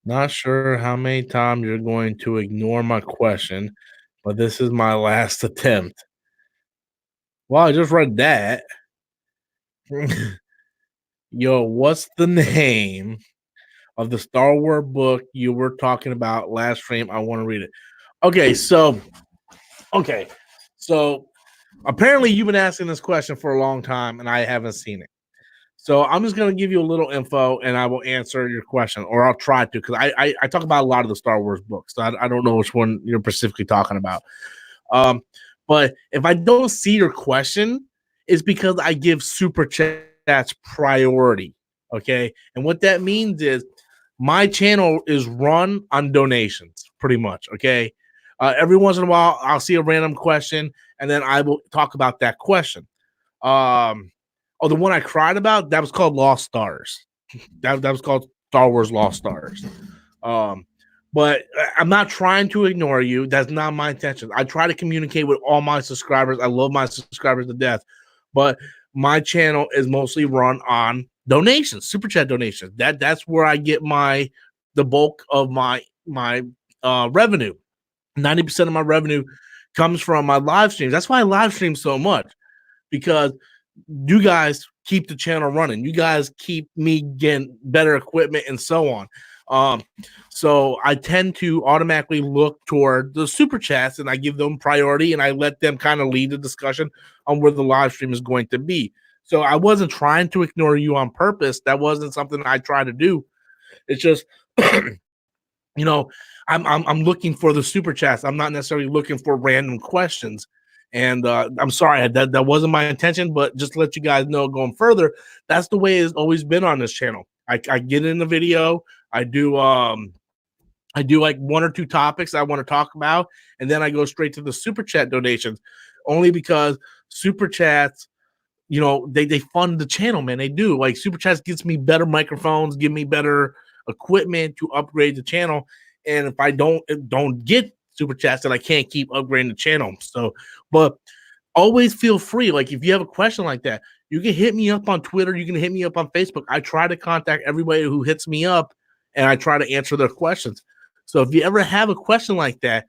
Not sure how many times you're going to ignore my question, but this is my last attempt. Well, I just read that. Yo, what's the name of the Star Wars book you were talking about last stream? I want to read it. Okay, so apparently you've been asking this question for a long time and I haven't seen it. So I'm just going to give you a little info and I will answer your question, or I'll try to, because I talk about a lot of the Star Wars books. So I don't know which one you're specifically talking about. But if I don't see your question, it's because I give super chats priority. Okay. And what that means is my channel is run on donations, pretty much. Okay. Every once in a while, I'll see a random question and then I will talk about that question. The one I cried about, that was called Lost Stars. That was called Star Wars Lost Stars. But I'm not trying to ignore you. That's not my intention. I try to communicate with all my subscribers. I love my subscribers to death. But my channel is mostly run on donations, super chat donations. That's where I get the bulk of my revenue. 90% of my revenue comes from my live streams. That's why I live stream so much, because you guys keep the channel running. You guys keep me getting better equipment and so on. So I tend to automatically look toward the super chats and I give them priority and I let them kind of lead the discussion on where the live stream is going to be. So I wasn't trying to ignore you on purpose. That wasn't something I try to do. It's just, I'm looking for the super chats. I'm not necessarily looking for random questions. And I'm sorry, that wasn't my intention, but just to let you guys know going further, that's the way it's always been on this channel. I get in the video, I do like one or two topics I want to talk about, and then I go straight to the super chat donations, only because super chats, they fund the channel, man. They do. Like super chats gets me better microphones, give me better equipment to upgrade the channel. And if I don't get super chats, then I can't keep upgrading the channel. So, but always feel free. Like if you have a question like that, you can hit me up on Twitter. You can hit me up on Facebook. I try to contact everybody who hits me up and I try to answer their questions. So if you ever have a question like that,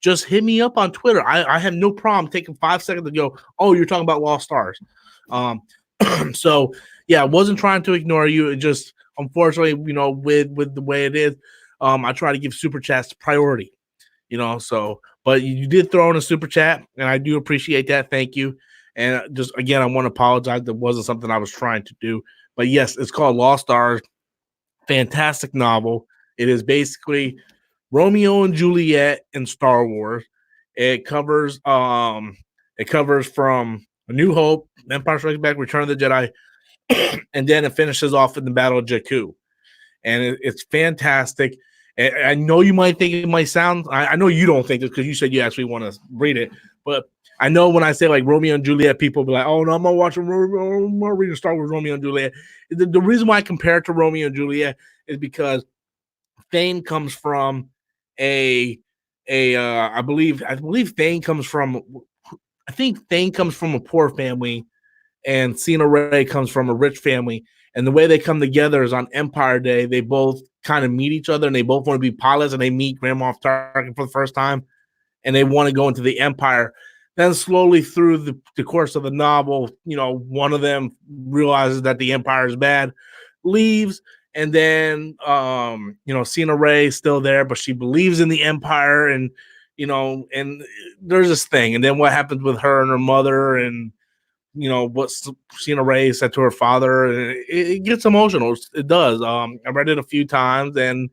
just hit me up on Twitter. I have no problem taking 5 seconds to go, oh, you're talking about Lost Stars. So yeah, I wasn't trying to ignore you. It just, unfortunately, with the way it is, I try to give super chats priority, so, but you did throw in a super chat and I do appreciate that. Thank you. And just, again, I want to apologize. That wasn't something I was trying to do, but yes, it's called Lost Stars. Fantastic novel. It is basically Romeo and Juliet in Star Wars. It covers from A New Hope, Empire Strikes Back, Return of the Jedi, and then it finishes off in the Battle of Jakku. And it's fantastic. And I know you might think it might sound, I know you don't think this because you said you actually want to read it, but I know when I say like Romeo and Juliet, people be like, oh no, I'm not watching Romeo, I'm not reading Star Wars Romeo and Juliet. The reason why I compare it to Romeo and Juliet is because Thane comes from I believe Thane comes from, I think Thane comes from a poor family and Cena Ray comes from a rich family. And the way they come together is on Empire Day. They both kind of meet each other and they both want to be pilots, and they meet Grand Moff Tarkin for the first time and they want to go into the Empire. Then slowly through the course of the novel, one of them realizes that the Empire is bad, leaves, and then Cena Ray is still there, but she believes in the Empire, and and there's this thing. And then what happens with her and her mother, and what Cena Ray said to her father, and it gets emotional. It does. I read it a few times, and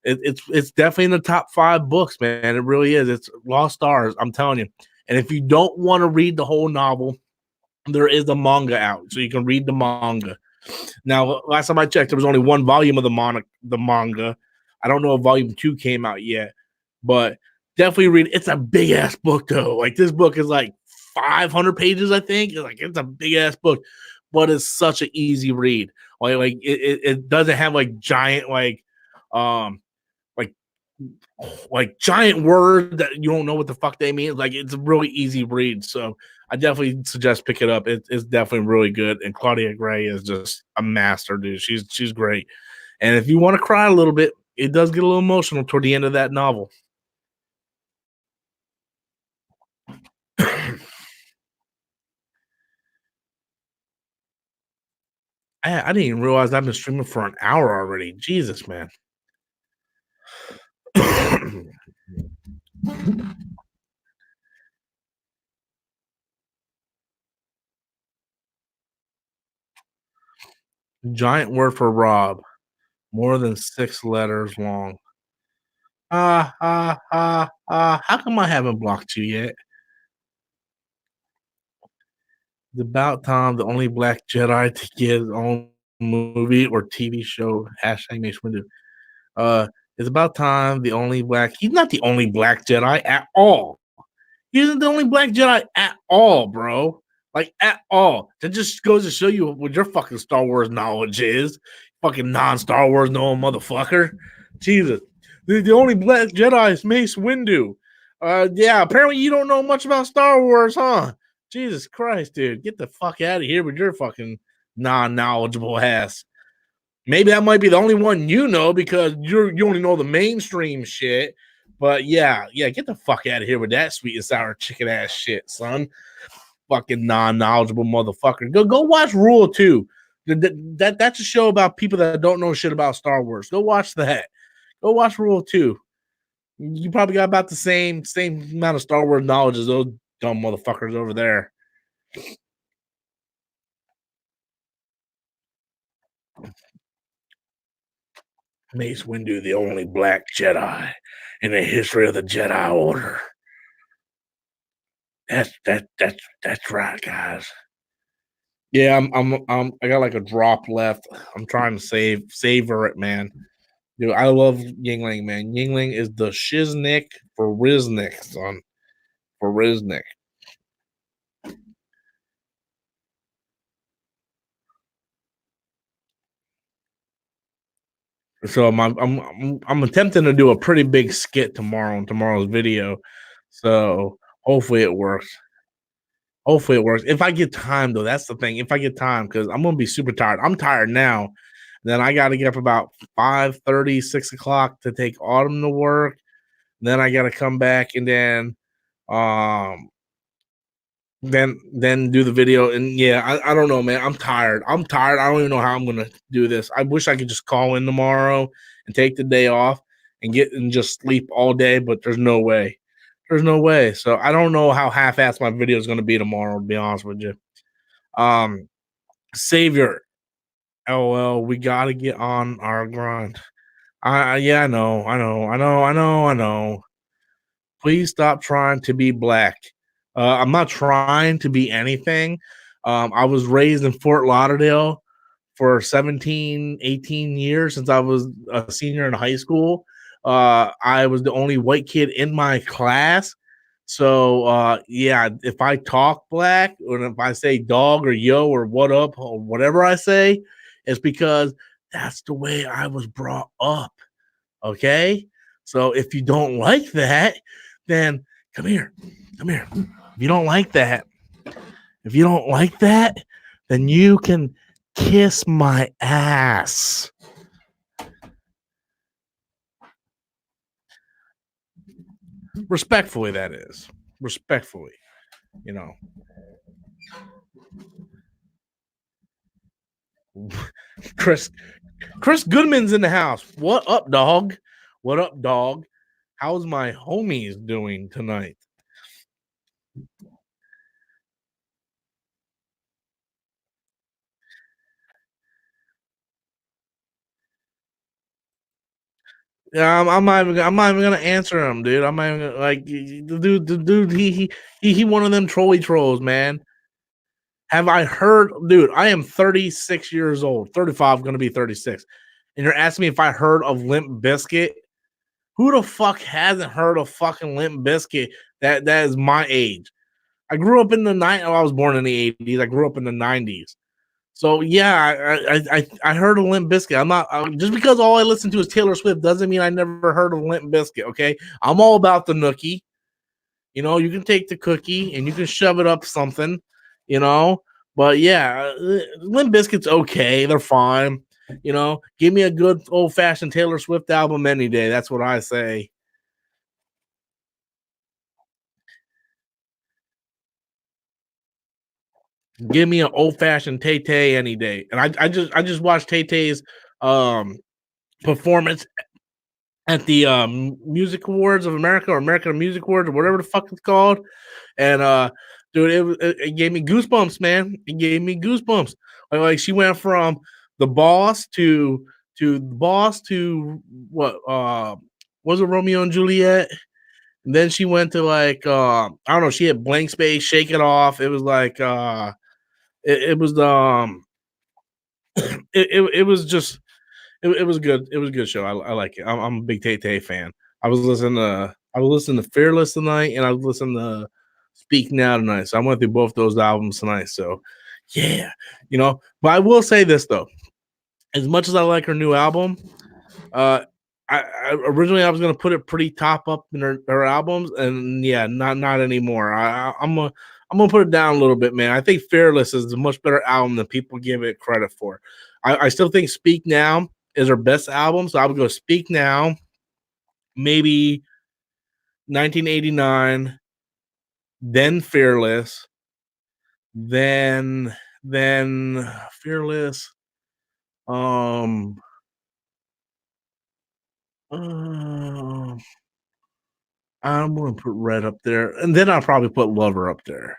it's definitely in the top 5 books, man. It really is. It's Lost Stars, I'm telling you. And if you don't want to read the whole novel, there is a manga out, so you can read the manga. Now, last time I checked, there was only one volume of the manga. I don't know if volume 2 came out yet, but definitely read. It's a big ass book though. Like this book is like 500 pages, I think. It's a big ass book, but it's such an easy read. It doesn't have like giant um like like giant words that you don't know what the fuck they mean. Like it's a really easy read. So I definitely suggest pick it up. It's definitely really good. And Claudia Gray is just a master, dude. She's great. And if you want to cry a little bit, it does get a little emotional toward the end of that novel. I didn't even realize I've been streaming for an hour already. Jesus, man. Giant word for Rob. More than 6 letters long. How come I haven't blocked you yet? It's about time the only black Jedi to get his own movie or TV show. Hashtag Mace Windu. It's about time the only black. He's not the only black Jedi at all. He isn't the only black Jedi at all, bro. Like at all. That just goes to show you what your fucking Star Wars knowledge is. Fucking non-Star Wars knowing motherfucker. Jesus. The only black Jedi is Mace Windu. Yeah, apparently you don't know much about Star Wars, huh? Jesus Christ, dude. Get the fuck out of here with your fucking non-knowledgeable ass. Maybe that might be the only one you know because you only know the mainstream shit. But yeah, get the fuck out of here with that sweet and sour chicken ass shit, son. Fucking non-knowledgeable motherfucker. Go watch Rule 2. That's a show about people that don't know shit about Star Wars. Go watch that. Go watch Rule 2. You probably got about the same amount of Star Wars knowledge as those dumb motherfuckers over there. Mace Windu, the only black Jedi in the history of the Jedi Order. That's right, guys. Yeah, I got like a drop left. I'm trying to savor it, man. Dude, I love Yingling, man. Yingling is the shiznick for Riznick, son. For Riznick. So I'm attempting to do a pretty big skit tomorrow in tomorrow's video. So hopefully it works. Hopefully it works. If I get time, though, that's the thing. If I get time, because I'm gonna be super tired. I'm tired now. Then I got to get up about 5:30, 6 o'clock to take Autumn to work. Then I got to come back and um then do the video. And yeah, I don't know, man. I'm tired. I don't even know how I'm gonna do this. I wish I could just call in tomorrow and take the day off and just sleep all day, but there's no way. There's no way. So I don't know how half-assed my video is gonna be tomorrow, to be honest with you. Savior. LOL, we gotta get on our grind. Yeah, I know. Please stop trying to be black. I'm not trying to be anything. I was raised in Fort Lauderdale for 17, 18 years since I was a senior in high school. I was the only white kid in my class. So, yeah, if I talk black or if I say dog or yo or what up or whatever I say, it's because that's the way I was brought up. Okay? So if you don't like that, then come here. If you don't like that, then you can kiss my ass. Respectfully, that is. Respectfully, you know. Chris Goodman's in the house. What up, dog? How's my homies doing tonight? Yeah, I'm not even gonna answer him, dude. I'm not even gonna, like the dude. He one of them trolley trolls, man. Have I heard, dude? I am 36 years old, 35, going to be 36, and you're asking me if I heard of Limp Bizkit. Who the fuck hasn't heard of fucking Limp Bizkit? That is my age. I grew up in the 90s. I was born in the 80s. I grew up in the 90s. So yeah, I heard of Limp Bizkit. I'm not just because all I listen to is Taylor Swift doesn't mean I never heard of Limp Bizkit. Okay, I'm all about the nookie. You know, you can take the cookie and you can shove it up something. You know, but yeah, Limp Bizkit's okay. They're fine. You know, give me a good old fashioned Taylor Swift album any day. That's what I say. Give me an old fashioned Tay Tay any day. And I just watched Tay Tay's um performance at the Music Awards of America or American Music Awards or whatever the fuck it's called. And dude, it gave me goosebumps, man. It gave me goosebumps. Like she went from the boss to the boss to what was it Romeo and Juliet? And then she went to like I don't know, she had Blank Space, Shake It Off. It was like it was it was just it was good. It was a good show. I like it. I'm a big Tay Tay fan. I was listening to Fearless tonight, and I was listening to Speak Now tonight. So I went through both those albums tonight. So yeah, you know. But I will say this though, as much as I like her new album, uh, I originally I was gonna put it pretty top up in her albums, and yeah, not anymore. I'm gonna put it down a little bit, man. I think Fearless is a much better album than people give it credit for. I still think Speak Now is her best album, so I would go Speak Now, maybe 1989, then Fearless, then Fearless. Um, uh, I'm gonna put Red up there, and then I'll probably put Lover up there.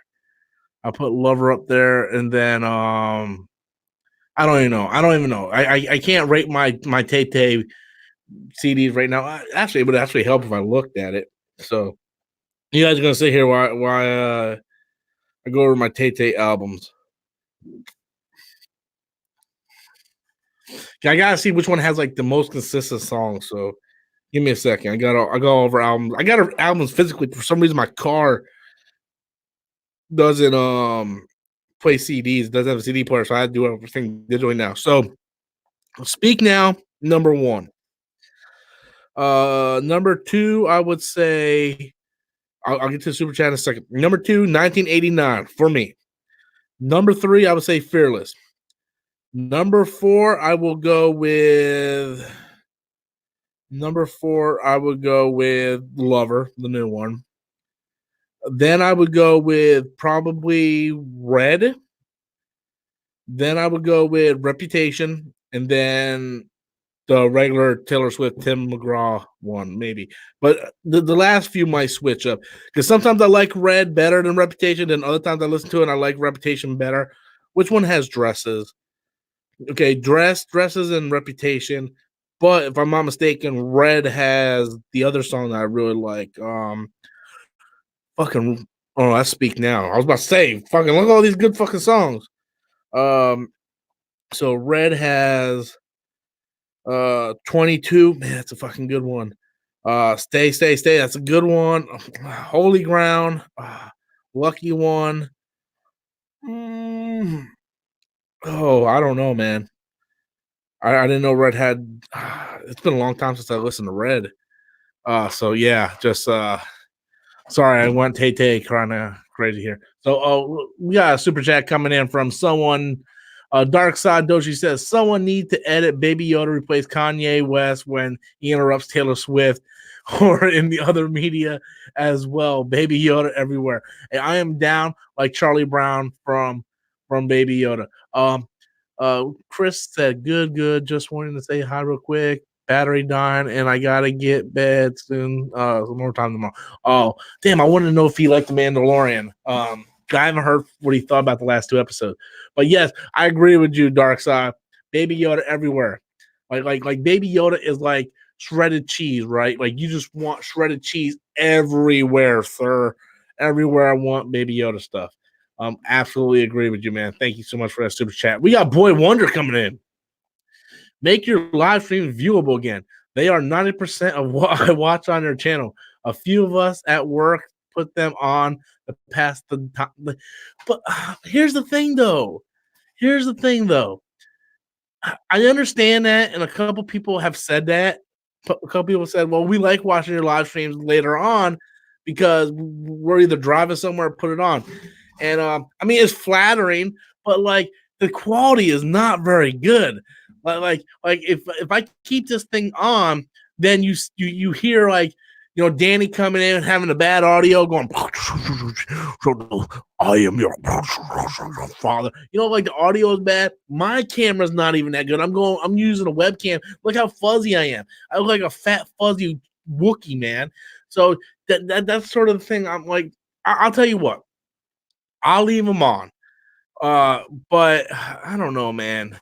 I'll put Lover up there, and then I don't even know. I don't even know. I can't rate my Tay Tay CDs right now. Actually, it would actually help if I looked at it. So you guys are gonna sit here while I go over my Tay Tay albums. I gotta see which one has like the most consistent songs. So give me a second. I go over albums. I got her albums physically. For some reason, my car doesn't play CDs. Doesn't have a CD player, so I had to do everything digitally now. So Speak Now, number one. Number two, I would say I'll get to the super chat in a second. Number two, 1989 for me. Number three, I would say Fearless. Number four, I will go with Lover, the new one. Then I would go with probably Red. Then I would go with Reputation, and then the regular Taylor Swift, Tim McGraw one, maybe. But the last few might switch up because sometimes I like Red better than Reputation, and other times I listen to it and I like Reputation better. Which one has Dresses? Okay, Dresses, and Reputation. But if I'm not mistaken, Red has the other song that I really like. Fucking oh, I Speak Now. I was about to say, fucking look at all these good fucking songs. So Red has 22. Man, that's a fucking good one. Stay, that's a good one. Holy Ground, Lucky One. Oh, I don't know, man. I didn't know Red had. It's been a long time since I listened to Red. So yeah, just sorry, I went Tay Tay kind of crazy here. So we got a super chat coming in from someone. Dark Side Doshi says someone need to edit Baby Yoda replace Kanye West when he interrupts Taylor Swift or in the other media as well. Baby Yoda everywhere. And I am down like Charlie Brown from Baby Yoda. Chris said, good. Just wanting to say hi real quick. Battery dying, and I gotta get bed soon. More time tomorrow. Oh, damn! I wanted to know if he liked the Mandalorian. I haven't heard what he thought about the last two episodes, but yes, I agree with you, Dark Side. Baby Yoda everywhere. Like Baby Yoda is like shredded cheese, right? Like you just want shredded cheese everywhere, sir. Everywhere I want Baby Yoda stuff. Absolutely agree with you, man. Thank you so much for that super chat. We got Boy Wonder coming in. Make your live streams viewable again. They are 90% of what I watch on their channel. A few of us at work put them on to pass the time. But here's the thing, though. I understand that, and a couple people have said that. A couple people said, "Well, we like watching your live streams later on because we're either driving somewhere or put it on." And I mean, it's flattering, but like the quality is not very good. Like if I keep this thing on, then you hear like Danny coming in and having a bad audio going. I am your father. Like the audio is bad. My camera's not even that good. I'm using a webcam. Look how fuzzy I am. I look like a fat fuzzy Wookie, man. So that's sort of the thing. I'm like, I'll tell you what. I'll leave them on. But I don't know, man.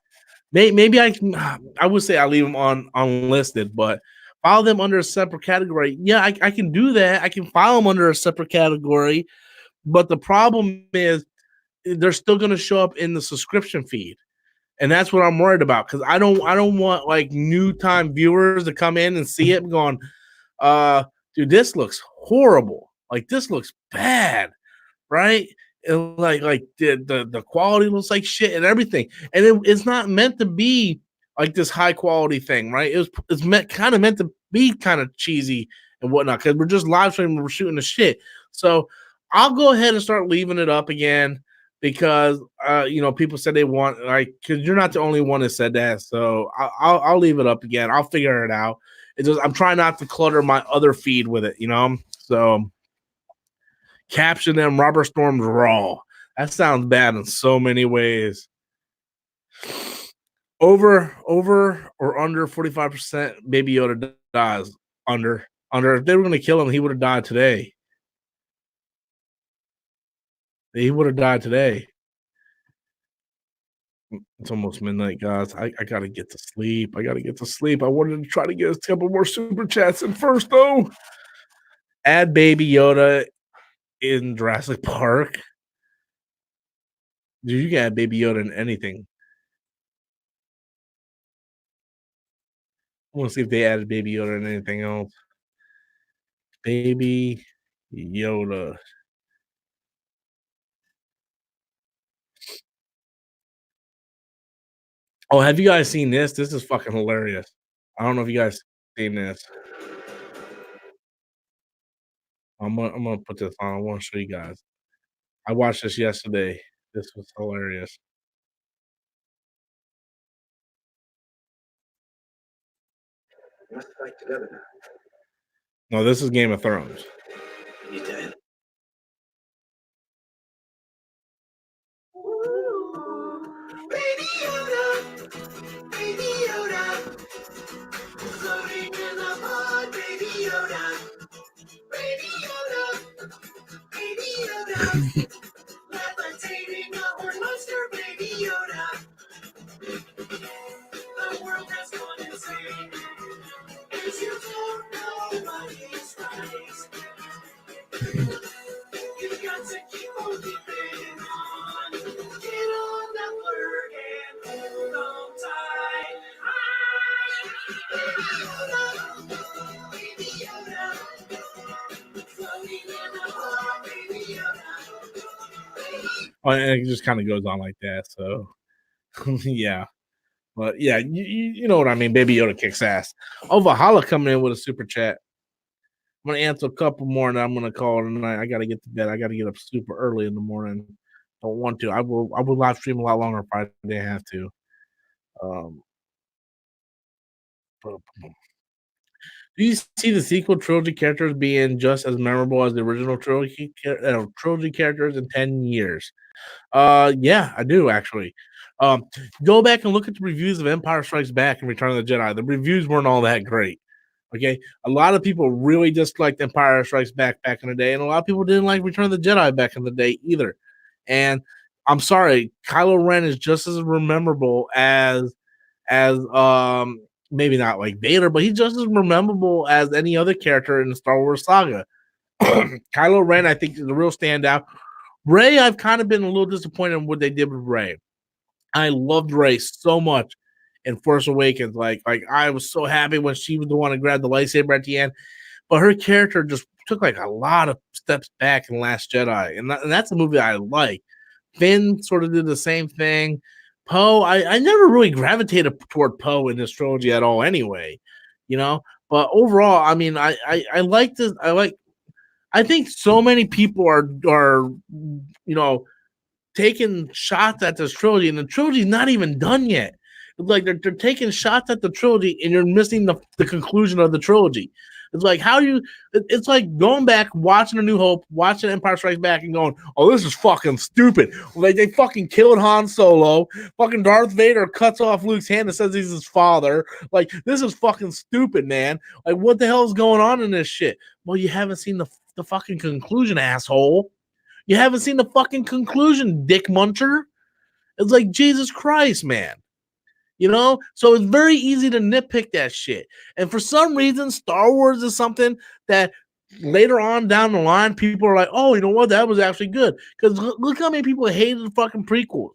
Maybe I would say I leave them on unlisted, but file them under a separate category. Yeah, I can do that. I can file them under a separate category, but the problem is they're still going to show up in the subscription feed, and that's what I'm worried about because I don't want like new time viewers to come in and see it and going, dude, this looks horrible. Like this looks bad, right? And like the quality looks like shit and everything, and it's not meant to be like this high quality thing, right? It's meant to be kind of cheesy and whatnot because we're just live streaming, we're shooting the shit. So I'll go ahead and start leaving it up again because people said they want because you're not the only one that said that. So I'll leave it up again. I'll figure it out. It's just I'm trying not to clutter my other feed with it, So. Caption them Robert Storm's Raw. That sounds bad in so many ways. Over or under 45% Baby Yoda dies. Under. If they were going to kill him, he would have died today. He would have died today. It's almost midnight, guys. I got to get to sleep. I wanted to try to get a couple more super chats in first, though. Add Baby Yoda in Jurassic Park. Dude, you can add Baby Yoda in anything. I want to see if they added Baby Yoda in anything else. Baby Yoda. Oh, have you guys seen this? This is fucking hilarious. I don't know if you guys seen this. I'm gonna put this on. I want to show you guys. I watched this yesterday. This was hilarious. Let's fight together now. No, this is Game of Thrones. You did. Baby Yoda, Baby Yoda, floating in the pod, Baby Yoda, Baby Yoda, Baby Yoda, levitating a horn monster, Baby Yoda. The world has gone insane, and you don't know what is right. You've got to keep on keeping on. Get on that work and hold on tight. Baby Yoda, floating in the heart, Baby Yoda. Oh, and it just kind of goes on like that. So, yeah. But yeah, you know what I mean. Baby Yoda kicks ass. Oh, Valhalla coming in with a super chat. I'm gonna answer a couple more, and I'm gonna call it a night. I gotta get to bed. I gotta get up super early in the morning. Don't want to. I will live stream a lot longer if I didn't have to. Do you see the sequel trilogy characters being just as memorable as the original trilogy characters in 10 years? Yeah, I do actually. Go back and look at the reviews of Empire Strikes Back and Return of the Jedi. The reviews weren't all that great. Okay, a lot of people really disliked Empire Strikes Back in the day, and a lot of people didn't like Return of the Jedi back in the day either. And I'm sorry, Kylo Ren is just as memorable as maybe not like Vader, but he's just as memorable as any other character in the Star Wars saga. Kylo Ren, I think, is the real standout. Rey, I've kind of been a little disappointed in what they did with Rey. I loved Rey so much in Force Awakens. Like I was so happy when she was the one to grab the lightsaber at the end, but her character just took like a lot of steps back in Last Jedi, and that's a movie I like. Finn sort of did the same thing. Poe, I never really gravitated toward Poe in this trilogy at all, anyway. You know, but overall, I mean, I like this. I think so many people are taking shots at this trilogy, and the trilogy's not even done yet. Like they're taking shots at the trilogy, and you're missing the conclusion of the trilogy. It's like it's like going back, watching A New Hope, watching Empire Strikes Back, and going, "Oh, this is fucking stupid." Like they fucking killed Han Solo. Fucking Darth Vader cuts off Luke's hand and says he's his father. Like this is fucking stupid, man. Like what the hell is going on in this shit? Well, you haven't seen the fucking conclusion, asshole. You haven't seen the fucking conclusion, dick muncher. It's like Jesus Christ, man. You know, so it's very easy to nitpick that shit. And for some reason, Star Wars is something that later on down the line, people are like, oh, you know what? That was actually good. Because look how many people hated the fucking prequels.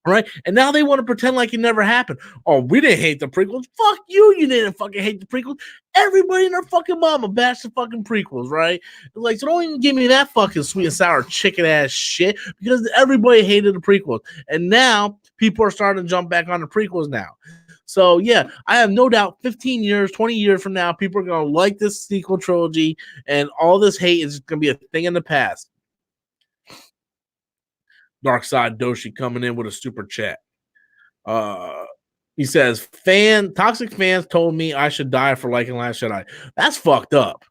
Right? And now they want to pretend like it never happened. Oh, we didn't hate the prequels. Fuck you. You didn't fucking hate the prequels. Everybody and their fucking mama bashed the fucking prequels, right? Like, so don't even give me that fucking sweet and sour chicken ass shit because everybody hated the prequels. And now people are starting to jump back on the prequels now. So, yeah, I have no doubt 15 years, 20 years from now, people are going to like this sequel trilogy and all this hate is going to be a thing in the past. Dark Side Doshi coming in with a super chat. He says, toxic fans told me I should die for liking Last Jedi. That's fucked up.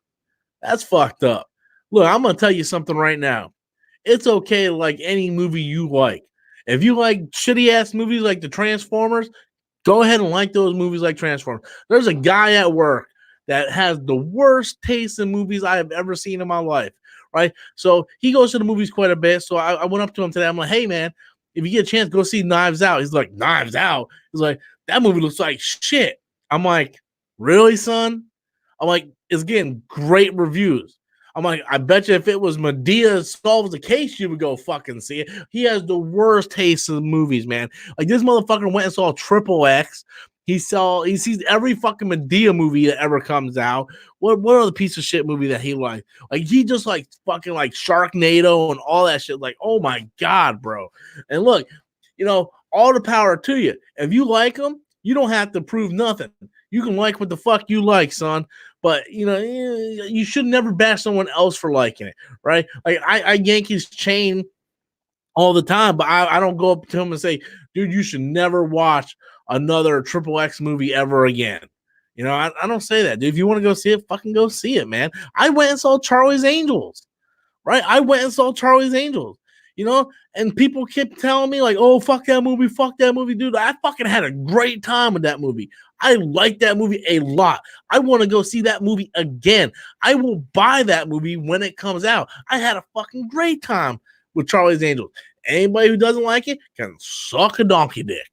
That's fucked up. Look, I'm going to tell you something right now. It's okay to like any movie you like. If you like shitty ass movies like the Transformers, go ahead and like those movies like Transformers. There's a guy at work that has the worst taste in movies I have ever seen in my life. Right, so he goes to the movies quite a bit. So I went up to him today. I'm like, "Hey, man, if you get a chance, go see Knives Out." He's like, "Knives Out?" He's like, "That movie looks like shit." I'm like, "Really, son?" I'm like, "It's getting great reviews." I'm like, "I bet you if it was Medea solves the case, you would go fucking see it." He has the worst taste in movies, man. Like this motherfucker went and saw Triple X. He sees every fucking Medea movie that ever comes out. What other piece of shit movie that he liked? Like he just like fucking like Sharknado and all that shit. Like, oh my God, bro. And look, all the power to you. If you like them, you don't have to prove nothing. You can like what the fuck you like, son. But you should never bash someone else for liking it, right? Like I yank his chain all the time, but I don't go up to him and say, dude, you should never watch another Triple X movie ever again. I don't say that, dude. If you want to go see it, fucking go see it, man. I went and saw Charlie's Angels, right? I went and saw Charlie's Angels, and people kept telling me like, oh, fuck that movie, dude. I fucking had a great time with that movie. I like that movie a lot. I want to go see that movie again. I will buy that movie when it comes out. I had a fucking great time with Charlie's Angels. Anybody who doesn't like it can suck a donkey dick.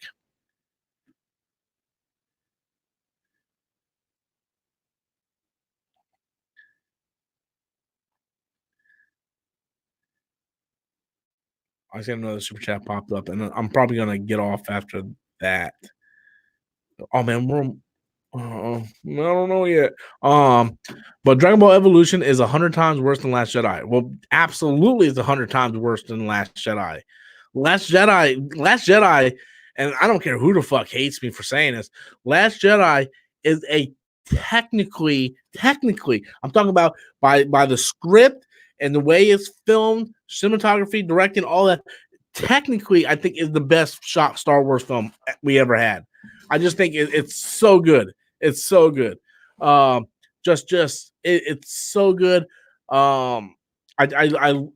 I just got another super chat popped up, and I'm probably gonna get off after that. Oh man, I don't know yet. But Dragon Ball Evolution is 100 times worse than Last Jedi. Well, absolutely, it's 100 times worse than Last Jedi. Last Jedi, and I don't care who the fuck hates me for saying this. Last Jedi is a technically, I'm talking about by the script and the way it's filmed, cinematography, directing, all that. Technically, I think is the best shot Star Wars film we ever had. I just think it's so good. It's so good. It's so good. I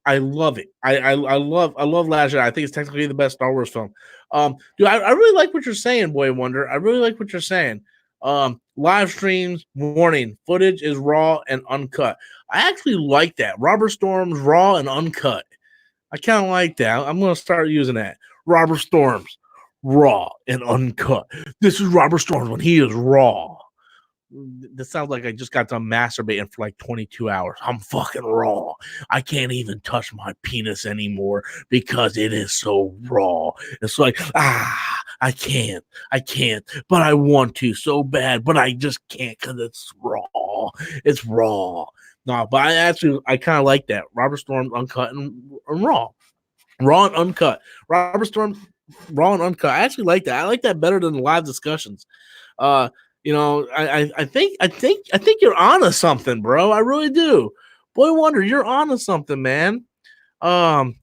love it. I love Last Jedi. I think it's technically the best Star Wars film. Dude, I really like what you're saying, Boy Wonder. I really like what you're saying. Live streams, warning, footage is raw and uncut. I actually like that. Robert Storm's raw and uncut. I kind of like that. I'm going to start using that. Robert Storm's raw and uncut. This is Robert Storm when he is raw. this sounds like I just got done masturbating for like 22 hours. I'm fucking raw. I can't even touch my penis anymore because it is so raw. It's like, I can't, but I want to so bad, but I just can't because it's raw. It's raw. No, but I kind of like that. Robert Storm, Uncut and raw. Raw and Uncut. Robert Storm, Raw and Uncut. I actually like that. I like that better than the live discussions. I think you're onto something, bro. I really do. Boy Wonder, you're onto something, man. Robert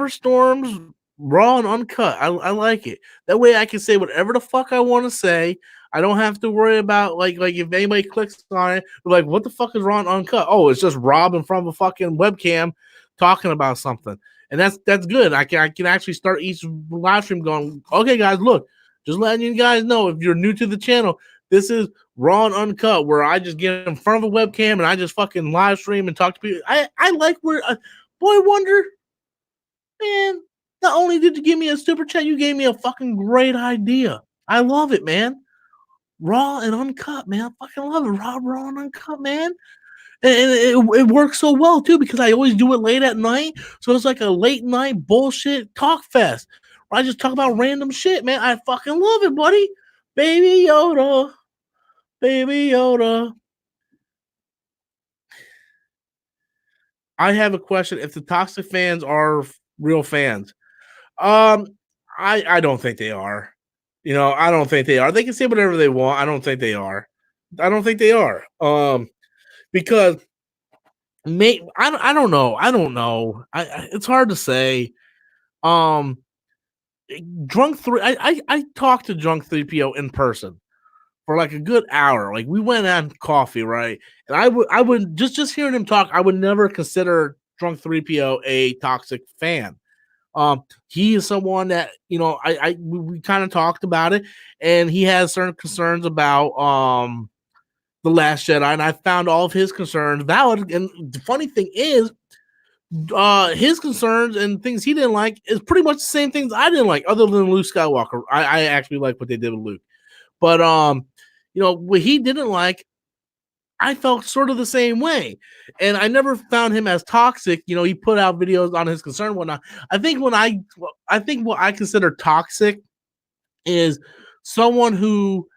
Storm's Raw and Uncut. I like it. That way I can say whatever the fuck I want to say. I don't have to worry about like if anybody clicks on it, like what the fuck is Raw and Uncut? Oh, it's just Rob in front of a fucking webcam talking about something. And that's good. I can actually start each live stream going, okay, guys, look. Just letting you guys know, if you're new to the channel, this is Raw and Uncut, where I just get in front of a webcam and I just fucking live stream and talk to people. I like where Boy Wonder, man. Not only did you give me a super chat, you gave me a fucking great idea. I love it, man. Raw and Uncut, man. I fucking love it. Raw and Uncut, man. And it works so well too because I always do it late at night, so it's like a late night bullshit talk fest. I just talk about random shit, man. I fucking love it, buddy. Baby Yoda. Baby Yoda. I have a question. If the toxic fans are real fans, I don't think they are. I don't think they are. They can say whatever they want. I don't think they are. Because I don't know. It's hard to say. Drunk 3 I talked to Drunk 3PO in person for like a good hour. Like we went on coffee, right? And I would just hearing him talk, I would never consider Drunk 3PO a toxic fan. He is someone that, we kind of talked about it, and he has certain concerns about The Last Jedi, and I found all of his concerns valid. And the funny thing is, his concerns and things he didn't like is pretty much the same things I didn't like, other than Luke Skywalker. I actually like what they did with Luke, but what he didn't like, I felt sort of the same way, and I never found him as toxic. He put out videos on his concern and whatnot. I think what I consider toxic is someone who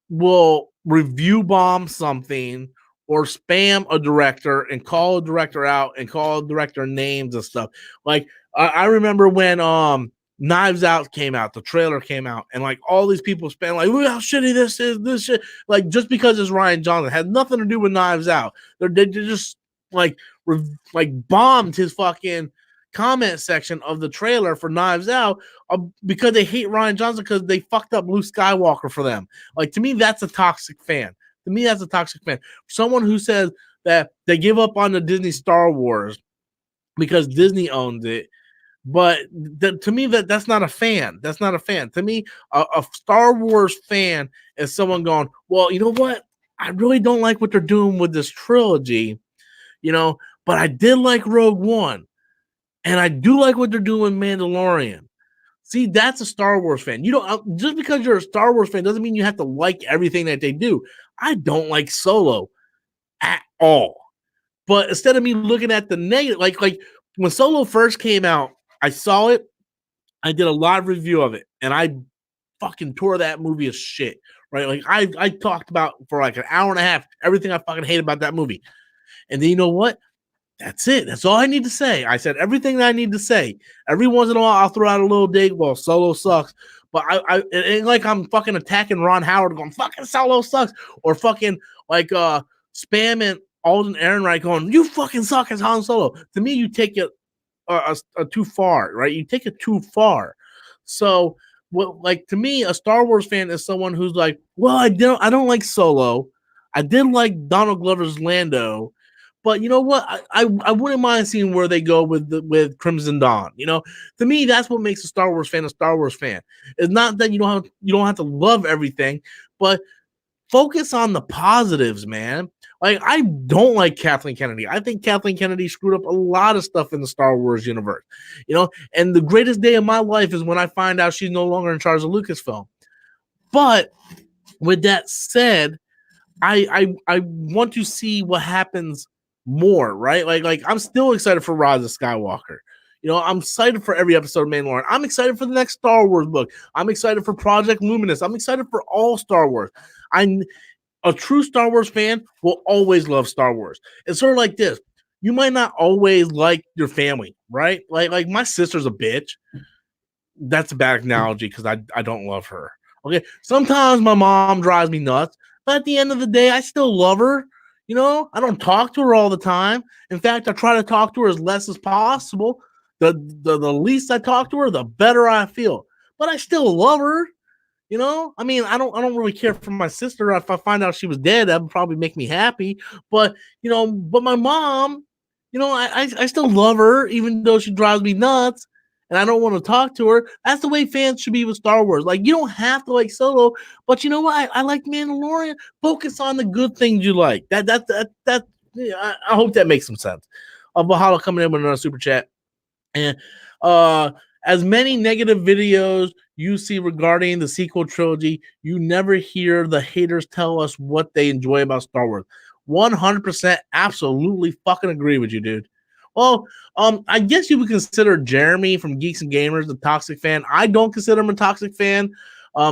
will review bomb something or spam a director and call a director out and call director names and stuff. Like I remember when Knives Out came out, the trailer came out, and like all these people spam like, look how shitty this is, this shit. Like just because it's Rian Johnson, had nothing to do with Knives Out. They just like bombed his fucking comment section of the trailer for Knives Out because they hate Rian Johnson because they fucked up Luke Skywalker for them. Like to me, that's a toxic fan. Someone who says that they give up on the Disney Star Wars because Disney owns it. But to me, that's not a fan. That's not a fan. To me, a Star Wars fan is someone going, well, you know what? I really don't like what they're doing with this trilogy, but I did like Rogue One. And I do like what they're doing with Mandalorian. See, that's a Star Wars fan. Just because you're a Star Wars fan doesn't mean you have to like everything that they do. I don't like Solo at all. But instead of me looking at the negative, like when Solo first came out, I saw it. I did a live review of it, and I fucking tore that movie as shit. Right? Like I talked about for like an hour and a half everything I fucking hate about that movie. And then you know what? That's it. That's all I need to say. I said everything that I need to say. Every once in a while, I'll throw out a little dig. Well, Solo sucks. But it ain't like I'm fucking attacking Ron Howard going, fucking Solo sucks. Or fucking like spamming Alden Ehrenreich going, you fucking suck as Han Solo. To me, you take it too far, right? You take it too far. So, to me, a Star Wars fan is someone who's like, well, I don't like Solo. I did like Donald Glover's Lando. But you know what? I wouldn't mind seeing where they go with Crimson Dawn. To me, that's what makes a Star Wars fan a Star Wars fan. It's not that you don't have to love everything, but focus on the positives, man. Like I don't like Kathleen Kennedy. I think Kathleen Kennedy screwed up a lot of stuff in the Star Wars universe. And the greatest day of my life is when I find out she's no longer in charge of Lucasfilm. But with that said, I want to see what happens more, right? Like I'm still excited for Rise of Skywalker. You know, I'm excited for every episode of Mandalorian. I'm excited for the next Star Wars book. I'm excited for Project Luminous. I'm excited for all Star Wars. A true Star Wars fan will always love Star Wars. It's sort of like this. You might not always like your family, right? Like my sister's a bitch. That's a bad analogy because I don't love her. Okay. Sometimes my mom drives me nuts, but at the end of the day, I still love her. You know, I don't talk to her all the time. In fact, I try to talk to her as less as possible. The least I talk to her, the better I feel. But I still love her. You know, I mean, I don't really care for my sister. If I find out she was dead, that would probably make me happy. But but my mom, I still love her, even though she drives me nuts, and I don't want to talk to her. That's the way fans should be with Star Wars. Like, you don't have to like Solo, but you know what? I like Mandalorian. Focus on the good things you like. Yeah, I hope that makes some sense. Bahalo coming in with another super chat. And as many negative videos you see regarding the sequel trilogy, you never hear the haters tell us what they enjoy about Star Wars. 100% absolutely fucking agree with you, dude. Well, I guess you would consider Jeremy from Geeks and Gamers a toxic fan. I don't consider him a toxic fan.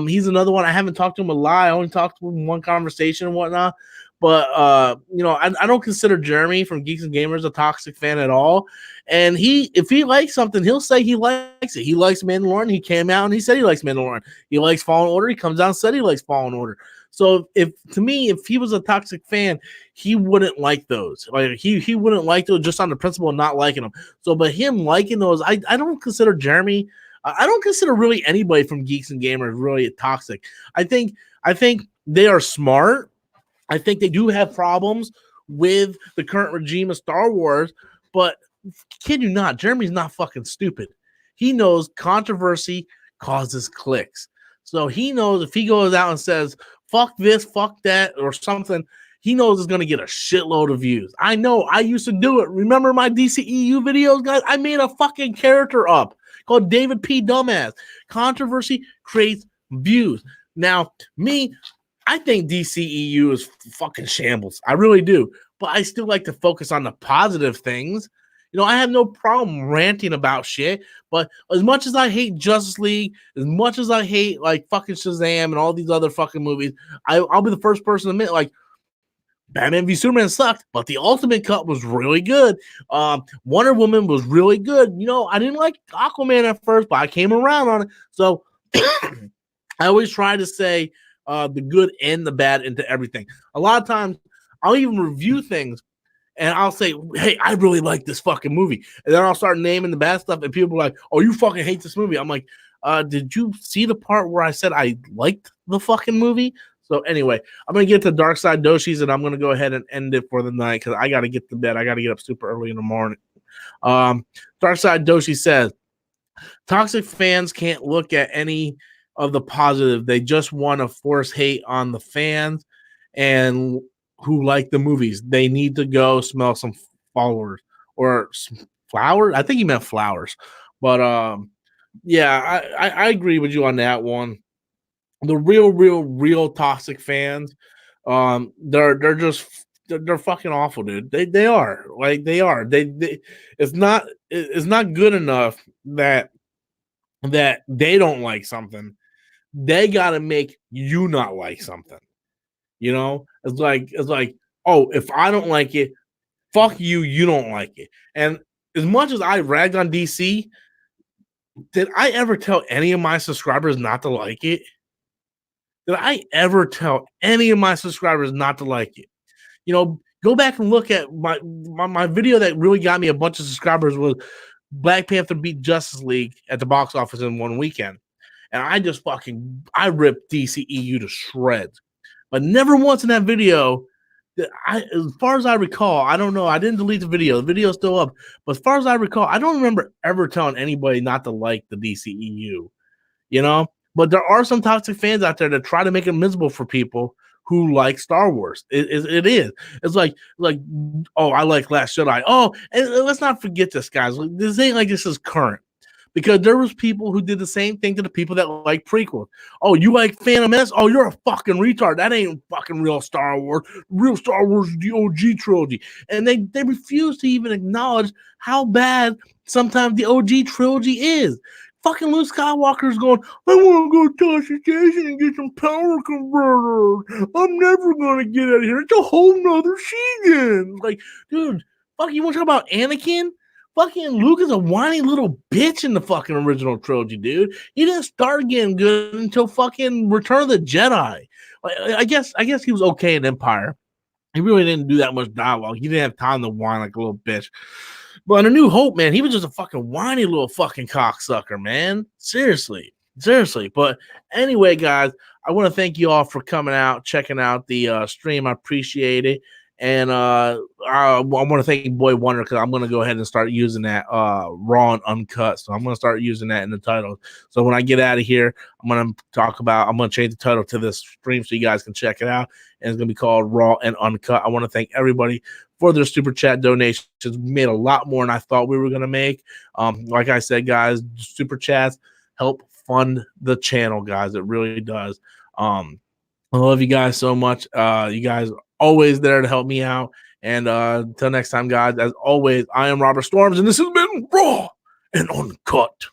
He's another one. I haven't talked to him a lot. I only talked to him in one conversation and whatnot. But I don't consider Jeremy from Geeks and Gamers a toxic fan at all. And if he likes something, he'll say he likes it. He likes Mandalorian. He came out and he said he likes Mandalorian. He likes Fallen Order. He comes out and said he likes Fallen Order. So if he was a toxic fan, he wouldn't like those. Like he wouldn't like those just on the principle of not liking them. So, but him liking those, I don't consider Jeremy. I don't consider really anybody from Geeks and Gamers really toxic. I think they are smart. I think they do have problems with the current regime of Star Wars, but kid you not, Jeremy's not fucking stupid. He knows controversy causes clicks. So he knows if he goes out and says, fuck this, fuck that, or something, he knows it's going to get a shitload of views. I know. I used to do it. Remember my DCEU videos, guys? I made a fucking character up called David P. Dumbass. Controversy creates views. Now, I think DCEU is fucking shambles. I really do. But I still like to focus on the positive things. I have no problem ranting about shit. But as much as I hate Justice League, as much as I hate like fucking Shazam and all these other fucking movies, I'll be the first person to admit, like, Batman v Superman sucked, but the Ultimate Cut was really good. Wonder Woman was really good. I didn't like Aquaman at first, but I came around on it. So I always try to say the good and the bad into everything. A lot of times I'll even review things and I'll say, hey, I really like this fucking movie. And then I'll start naming the bad stuff and people are like, oh, you fucking hate this movie. I'm like, did you see the part where I said I liked the fucking movie? So anyway, I'm going to get to Dark Side Doshis and I'm going to go ahead and end it for the night because I got to get to bed. I got to get up super early in the morning. Dark Side Doshi says, toxic fans can't look at any of the positive. They just want to force hate on the fans and who like the movies. They need to go smell some flowers or flowers. I think he meant flowers, but yeah, I agree with you on that one. The real toxic fans, they're fucking awful, dude. They are. It's not good enough that they don't like something. They gotta make you not like something. It's like, oh, if I don't like it, fuck you, you don't like it. And as much as I ragged on DC, did I ever tell any of my subscribers not to like it? Did I ever tell any of my subscribers not to like it? Go back and look at my video that really got me a bunch of subscribers was Black Panther beat Justice League at the box office in one weekend. And I ripped DCEU to shreds. But never once in that video, as far as I recall, I don't know, I didn't delete the video. The video's still up. But as far as I recall, I don't remember ever telling anybody not to like the DCEU. But there are some toxic fans out there that try to make it miserable for people who like Star Wars. It is. It's like, oh, I like Last Jedi. Oh, and let's not forget this, guys. This ain't like this is current. because there was people who did the same thing to the people that like prequels. Oh, you like Phantom Menace? Oh, you're a fucking retard. That ain't fucking real Star Wars. Real Star Wars is the OG trilogy. And they refuse to even acknowledge how bad sometimes the OG trilogy is. Fucking Luke Skywalker's going, I want to go to the station and get some power converters. I'm never going to get out of here. It's a whole nother season. Like, dude, fuck, you want to talk about Anakin? Fucking Luke is a whiny little bitch in the fucking original trilogy, dude. He didn't start getting good until fucking Return of the Jedi. Like, I guess he was okay in Empire. He really didn't do that much dialogue. He didn't have time to whine like a little bitch. But in A New Hope, man, he was just a fucking whiny little fucking cocksucker, man. Seriously. But anyway, guys, I want to thank you all for coming out, checking out the stream. I appreciate it. And I want to thank Boy Wonder because I'm going to go ahead and start using that raw and uncut. So I'm going to start using that in the title. So when I get out of here, I'm going to change the title to this stream so you guys can check it out. And it's going to be called Raw and Uncut. I want to thank everybody for their super chat donations. We made a lot more than I thought we were going to make. Like I said, guys, super chats help fund the channel, guys. It really does. I love you guys so much. You guys are always there to help me out. And until next time, guys, as always, I am Robert Storms, and this has been Raw and Uncut.